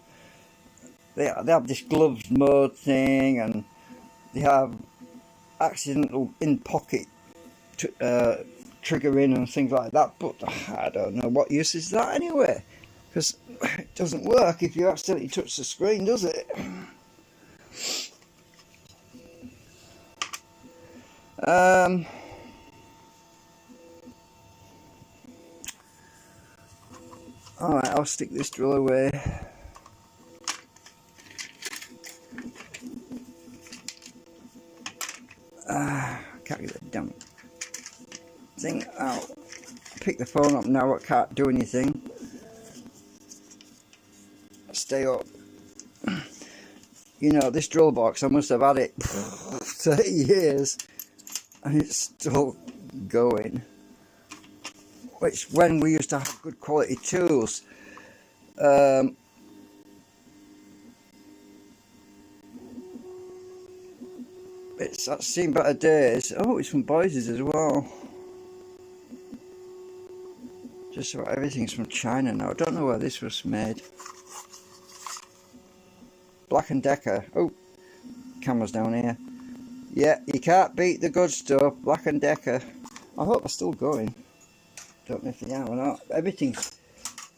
they have this gloves mode thing, and they have accidental in-pocket triggering and things like that, but I don't know what use is that anyway, because it doesn't work if you accidentally touch the screen, does it? Alright, I'll stick this drill away. Can't get the damn thing out. Pick the phone up now, I can't do anything. Stay up. You know, this drill box, I must have had it 30 years and it's still going. Which, when we used to have good quality tools, I've seen better days. Oh, it's from Boise's as well. Just about everything's from China now. I don't know where this was made. Black & Decker. Oh, camera's down here. Yeah, you can't beat the good stuff. Black & Decker. I hope they're still going. Don't know if they are or not.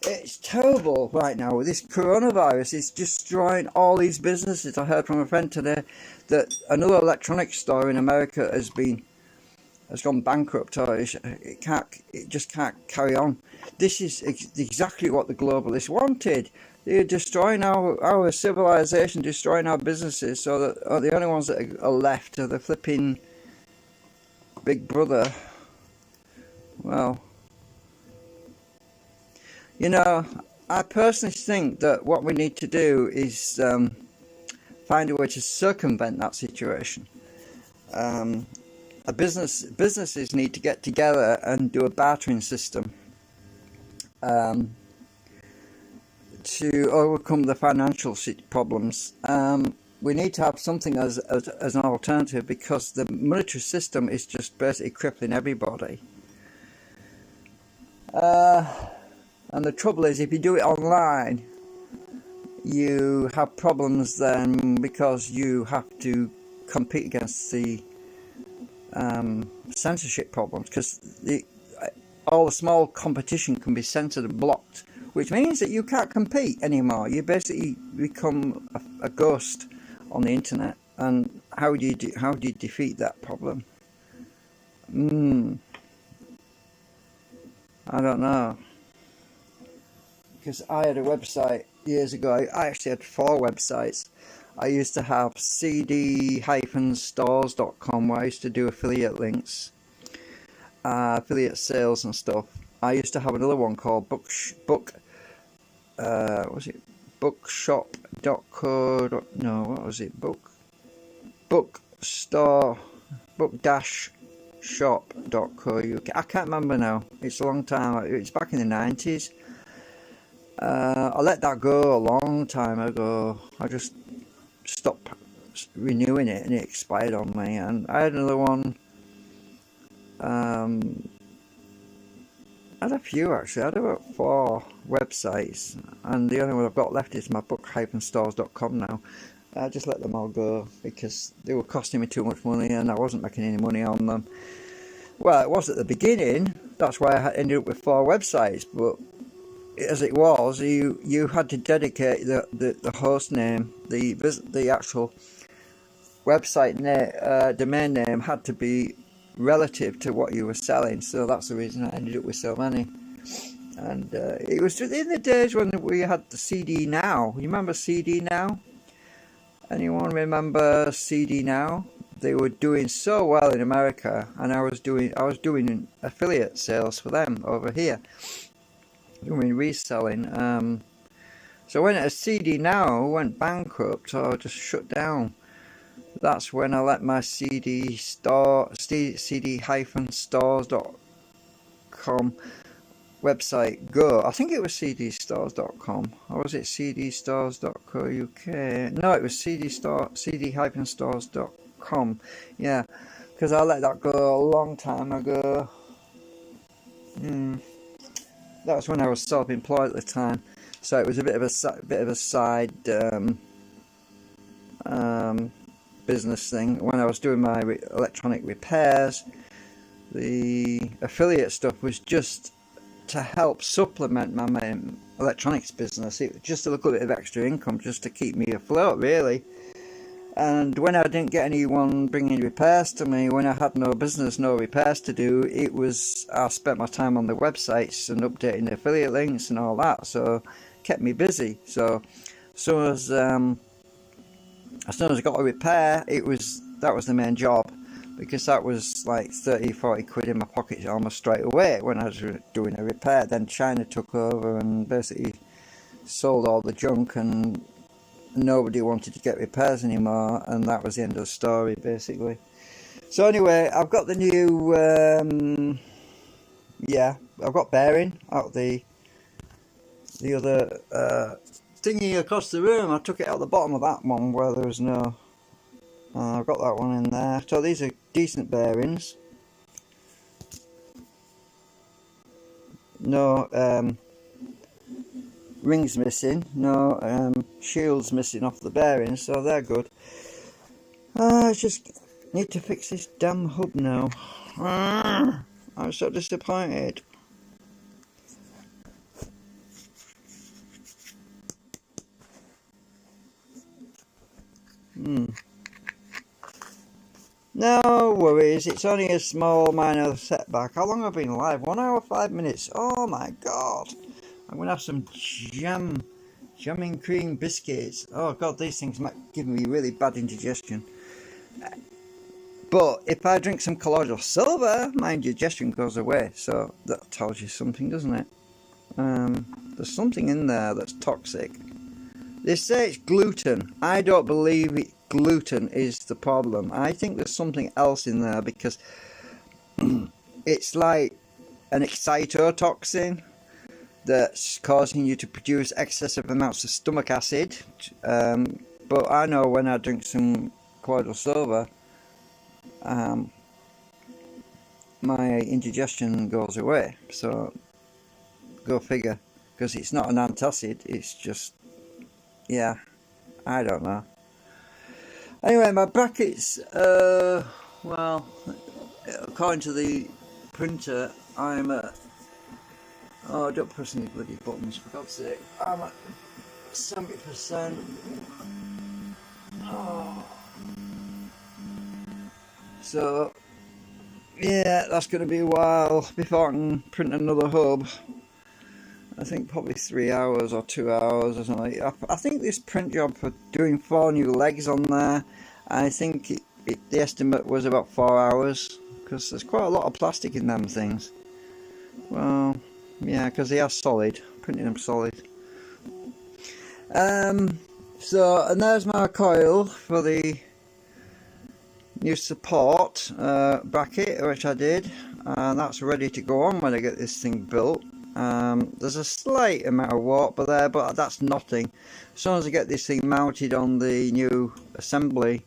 It's terrible right now. This coronavirus is destroying all these businesses. I heard from a friend today that another electronics store in America has gone bankrupt, or it just can't carry on. This is exactly what the globalists wanted. They're destroying our civilization, destroying our businesses, so that the only ones that are left are the flipping Big Brother. Well, you know, I personally think that what we need to do is find a way to circumvent that situation. Businesses need to get together and do a bartering system to overcome the financial problems. We need to have something as an alternative, because the monetary system is just basically crippling everybody. And the trouble is, if you do it online, you have problems then, because you have to compete against the censorship problems, because all the small competition can be censored and blocked, which means that you can't compete anymore. You basically become a ghost on the internet. And how do you defeat that problem? I don't know. Because I had a website years ago. I actually had 4 websites. I used to have cd-stores.com, where I used to do affiliate links, affiliate sales and stuff. I used to have another one called bookshop.co. No, what was it? book-shop.co.uk. I can't remember now. It's a long time. It's back in the 90s. I let that go a long time ago. I just stopped renewing it, and it expired on me. And I had another one. I had a few actually. I had about 4 websites, and the only one I've got left is my book-stores.com now. I just let them all go because they were costing me too much money, and I wasn't making any money on them. Well, it was at the beginning. That's why I ended up with 4 websites. But as it was, you had to dedicate the host name, the actual website name, domain name had to be relative to what you were selling. So that's the reason I ended up with so many. And it was in the days when we had the CD Now. You remember CD Now? Anyone remember CD Now? They were doing so well in America, and I was doing affiliate sales for them over here, doing reselling. So when a CD Now went bankrupt or just shut down, that's when I let my cd-stores.com website go. I think it was cdstores.com, or was it cdstores.co.uk? No, it was cd-stores.com. Yeah, because I let that go a long time ago. That was when I was self-employed at the time, so it was a bit of a side business thing. When I was doing my electronic repairs, the affiliate stuff was just to help supplement my main electronics business. It was just a little bit of extra income just to keep me afloat, really. And when I didn't get anyone bringing repairs to me, when I had no business, no repairs to do, I spent my time on the websites and updating the affiliate links and all that, so it kept me busy. So as soon as I got a repair, that was the main job, because that was like 30-40 quid in my pocket almost straight away when I was doing a repair. Then China took over and basically sold all the junk, and nobody wanted to get repairs anymore, and that was the end of the story, basically. So anyway, I've got the new I've got bearing out the other thingy across the room. I took it out the bottom of that one where there was no. I've got that one in there. So these are decent bearings. No rings missing, no shields missing off the bearings, so they're good. I just need to fix this damn hub now. I'm so disappointed. No worries, it's only a small minor setback. How long have I been live? 1 hour 5 minutes. Oh my god. I'm gonna have some jamming cream biscuits. Oh god, these things might give me really bad indigestion. But if I drink some colloidal silver, my indigestion goes away. So that tells you something, doesn't it? There's something in there that's toxic. They say it's gluten. I don't believe gluten is the problem. I think there's something else in there, because it's like an excitotoxin that's causing you to produce excessive amounts of stomach acid. But I know when I drink some colloidal silver, my indigestion goes away. So go figure, because it's not an antacid, it's just, yeah, I don't know. Anyway, my brackets, well, according to the printer, I'm at, oh, don't press any bloody buttons, for God's sake, I'm at 70%. Oh. So, yeah, that's going to be a while before I can print another hub. I think probably 3 hours or 2 hours or something. I think this print job for doing 4 new legs on there, I think the estimate was about 4 hours, because there's quite a lot of plastic in them things. Well, yeah, because they are solid, printing them solid. So, and there's my coil for the new support bracket, which I did, and that's ready to go on when I get this thing built. There's a slight amount of warp there, but that's nothing. As soon as I get this thing mounted on the new assembly,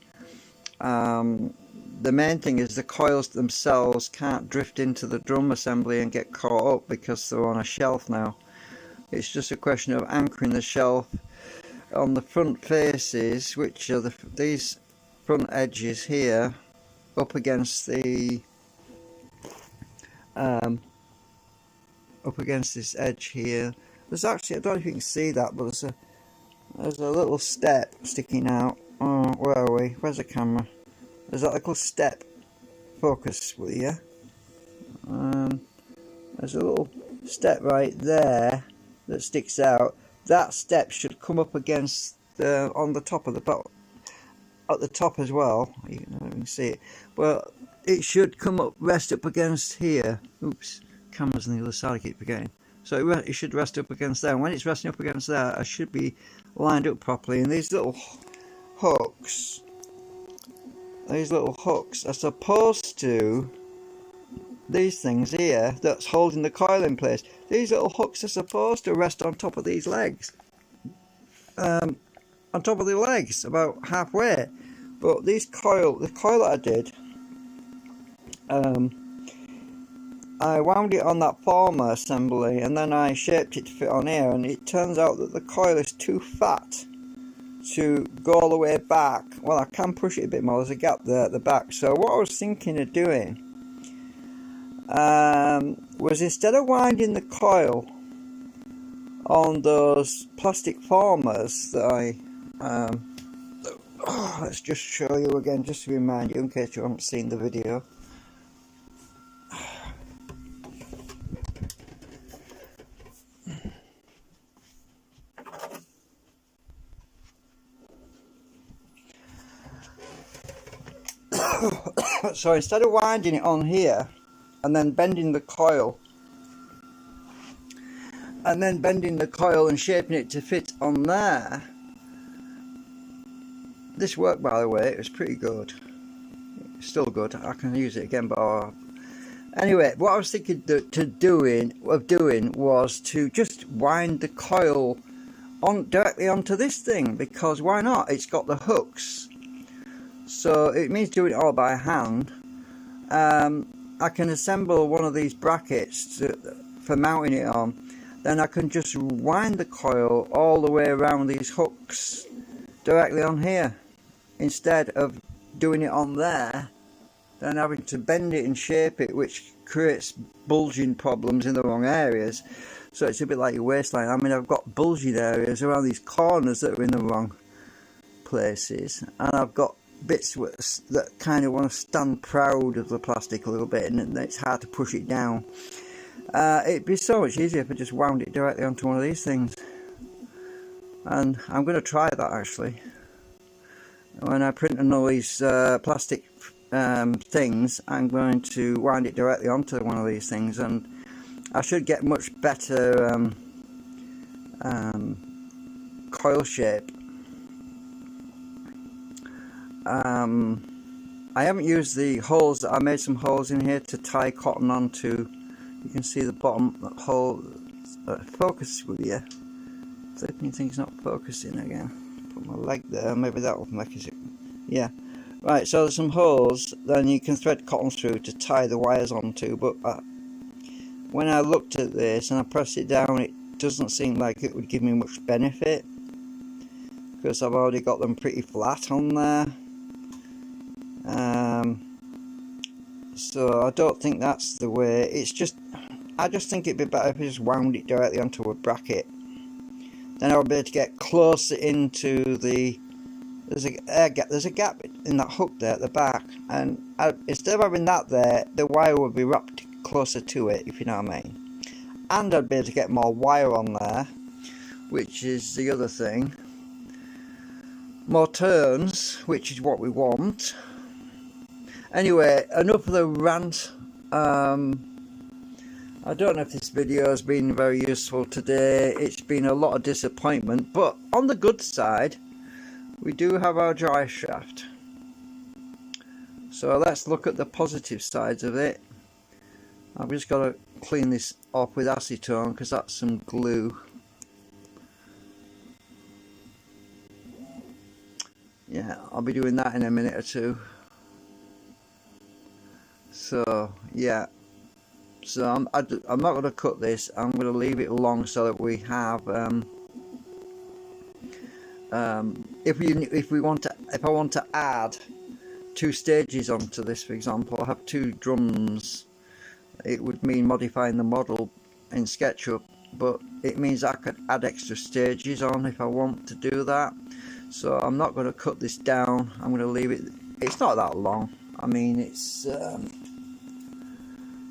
the main thing is the coils themselves can't drift into the drum assembly and get caught up, because they're on a shelf now. It's just a question of anchoring the shelf on the front faces, which are these front edges here, up against the up against this edge here. There's actually, I don't know if you can see that, but there's a little step sticking out. Oh, where are we? Where's the camera? There's that little step. Focus, will you? There's a little step right there that sticks out. That step should come up against on the top of the bottom, at the top as well. You can see it. Well, it should come up, rest up against here. Oops. Cameras on the other side, I keep forgetting. So it should rest up against there, and when it's resting up against there, I should be lined up properly. And these little hooks are supposed to, these things here that's holding the coil in place, these little hooks are supposed to rest on top of these legs, on top of the legs, about halfway. But the coil that I did, I wound it on that former assembly, and then I shaped it to fit on here, and it turns out that the coil is too fat to go all the way back. Well, I can push it a bit more, there's a gap there at the back. So what I was thinking of doing was, instead of winding the coil on those plastic formers that let's just show you again, just to remind you in case you haven't seen the video. So instead of winding it on here and then bending the coil and shaping it to fit on there, this worked, by the way. It was pretty good. It's still good. I can use it again, but anyway, what I was thinking of doing was to just wind the coil on directly onto this thing, because why not? It's got the hooks. So it means doing it all by hand. I can assemble one of these brackets for mounting it on. Then I can just wind the coil all the way around these hooks directly on here, instead of doing it on there, then having to bend it and shape it, which creates bulging problems in the wrong areas. So it's a bit like your waistline. I mean, I've got bulging areas around these corners that are in the wrong places, and I've got bits that kind of want to stand proud of the plastic a little bit, and it's hard to push it down. It'd be so much easier if I just wound it directly onto one of these things, and I'm going to try that actually. When I print one of these plastic things, I'm going to wind it directly onto one of these things, and I should get much better coil shape. I haven't used the holes. I made some holes in here to tie cotton onto. You can see the bottom hole. Focus with you. Flipping thing's not focusing again. Put my leg there. Maybe that will make it. Yeah. Right. So there's some holes. Then you can thread cotton through to tie the wires onto. But when I looked at this and I pressed it down, it doesn't seem like it would give me much benefit, because I've already got them pretty flat on there. So I don't think that's the way. It's just, I just think it'd be better if I just wound it directly onto a bracket. Then I'll be able to get closer into the. There's a gap in that hook there at the back, and instead of having that there, the wire would be wrapped closer to it, if you know what I mean. And I'd be able to get more wire on there, which is the other thing. More turns, which is what we want. Anyway, enough of the rant. I don't know if this video has been very useful today. It's been a lot of disappointment, but on the good side, we do have our dry shaft. So let's look at the positive sides of it. I've just got to clean this off with acetone because that's some glue. Yeah, I'll be doing that in a minute or two. So yeah, so I'm not going to cut this. I'm going to leave it long so that we have if I want to add 2 stages onto this, for example, I have 2 drums. It would mean modifying the model in SketchUp, but it means I could add extra stages on if I want to do that. So I'm not going to cut this down. I'm going to leave it. It's not that long. I mean, it's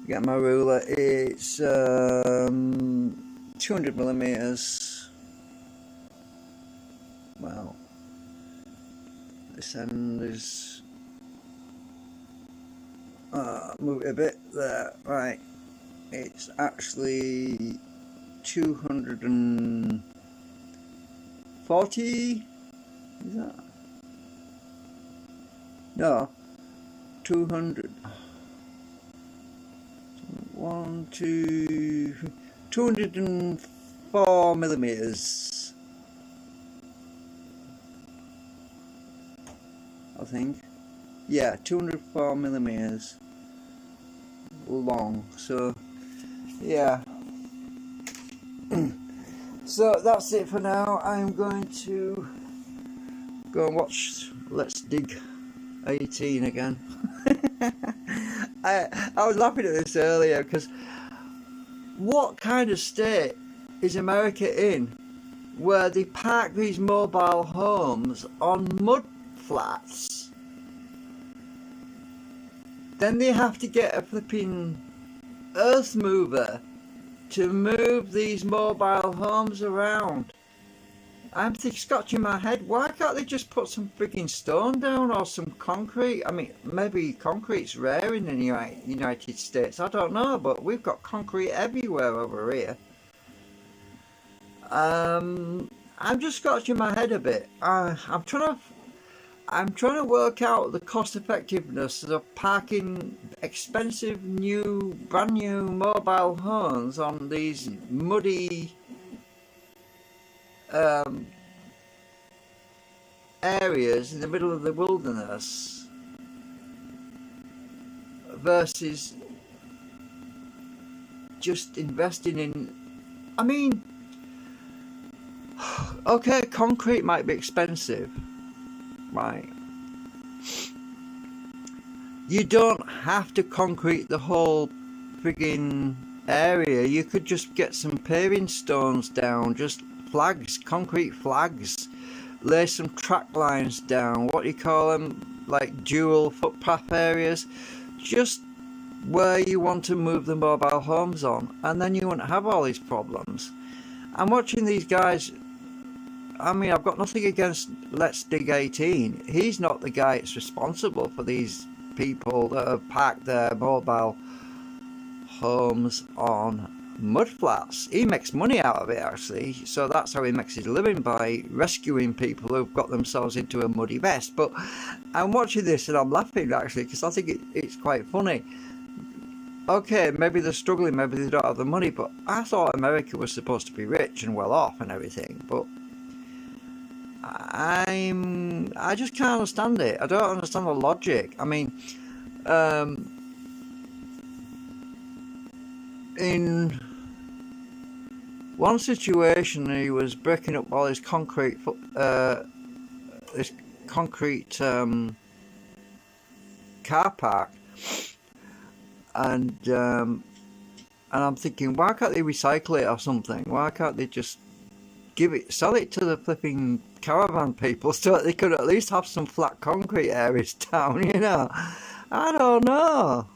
get my ruler. It's 200 millimeters. Well, this end is move it a bit there. Right, it's actually 240. Is that? No, 200. 204 millimeters, I think. Yeah, 204 millimeters long. So yeah. So that's it for now. I'm going to go and watch Let's Dig 18 again. I was laughing at this earlier because what kind of state is America in where they park these mobile homes on mud flats? Then they have to get a flipping earth mover to move these mobile homes around. I'm scratching my head. Why can't they just put some freaking stone down or some concrete? I mean, maybe concrete's rare in the United States. I don't know, but we've got concrete everywhere over here. I'm just scratching my head a bit. I'm trying to work out the cost effectiveness of parking expensive brand new mobile homes on these muddy areas in the middle of the wilderness versus just investing in. I mean, okay, concrete might be expensive, right? You don't have to concrete the whole friggin' area. You could just get some paving stones down, just flags, concrete flags, lay some track lines down, what do you call them, like dual footpath areas, just where you want to move the mobile homes on, and then you wouldn't have all these problems. I'm watching these guys. I mean, I've got nothing against Let's Dig 18. He's not the guy that's responsible for these people that have parked their mobile homes on mud flats. He makes money out of it, actually, so that's how he makes his living, by rescuing people who've got themselves into a muddy mess. But I'm watching this and I'm laughing, actually, because I think it's quite funny. Okay, maybe they're struggling, maybe they don't have the money, but I thought America was supposed to be rich and well off and everything, but I just can't understand it. I don't understand the logic. I mean, in one situation, he was breaking up all his concrete, car park, and I'm thinking, why can't they recycle it or something? Why can't they just sell it to the flipping caravan people so that they could at least have some flat concrete areas down, you know? I don't know.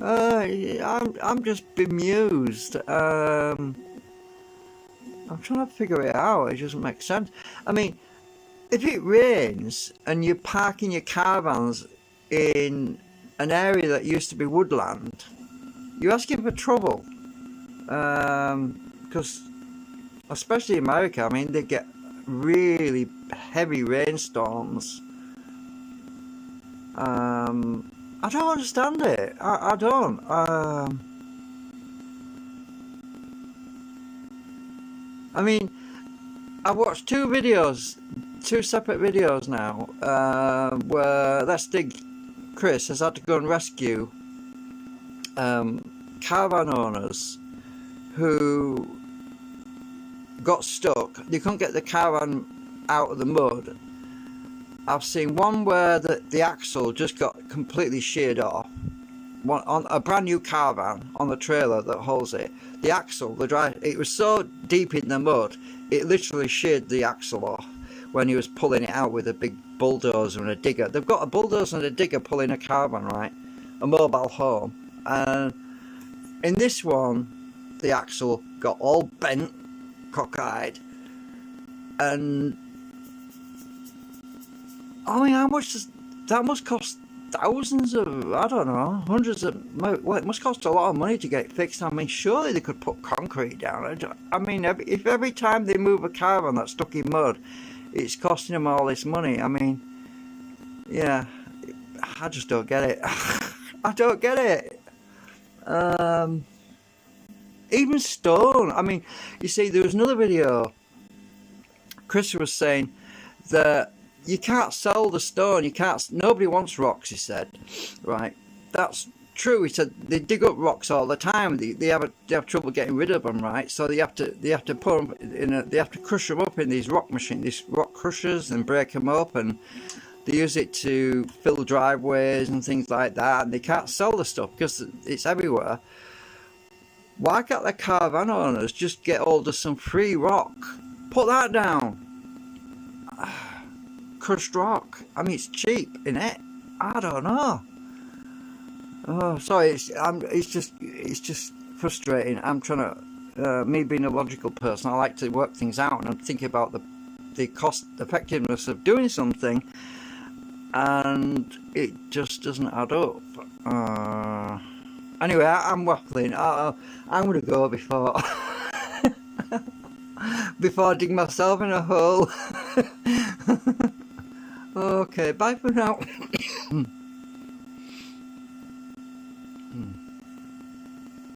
I'm just bemused. I'm trying to figure it out. It doesn't make sense. I mean, if it rains and you're parking your caravans in an area that used to be woodland, you're asking for trouble. Because especially America, I mean, they get really heavy rainstorms. I don't understand it. I don't. I mean, I've watched two separate videos now, where Let's Dig Chris has had to go and rescue caravan owners who got stuck. They couldn't get the caravan out of the mud. I've seen one where the axle just got completely sheared off. One on a brand new caravan on the trailer that holds it. The axle, it was so deep in the mud, it literally sheared the axle off when he was pulling it out with a big bulldozer and a digger. They've got a bulldozer and a digger pulling a caravan, right? A mobile home. And in this one, the axle got all bent, cockeyed, and I mean, how much does that must cost? Thousands of, I don't know, hundreds of, well, it must cost a lot of money to get it fixed. I mean, surely they could put concrete down. I mean, if every time they move a caravan that's stuck in mud, it's costing them all this money. I mean, yeah, I just don't get it. I don't get it. Even stone. I mean, you see, there was another video. Chris was saying that you can't sell the stone. Nobody wants rocks, he said. Right, that's true. He said they dig up rocks all the time. They have trouble getting rid of them, right? So they have to put them in they have to crush them up in these rock machines, these rock crushers, and break them up, and they use it to fill driveways and things like that. And they can't sell the stuff because it's everywhere. Why can't the caravan owners just get hold of some free rock? Put that down. Crushed rock. I mean, it's cheap, isn't it? I don't know. Oh, sorry. It's just frustrating. I'm trying to, me being a logical person, I like to work things out, and I'm thinking about the cost effectiveness of doing something, and it just doesn't add up. Anyway, I'm waffling. I'm going to go before I dig myself in a hole. Okay, bye for now.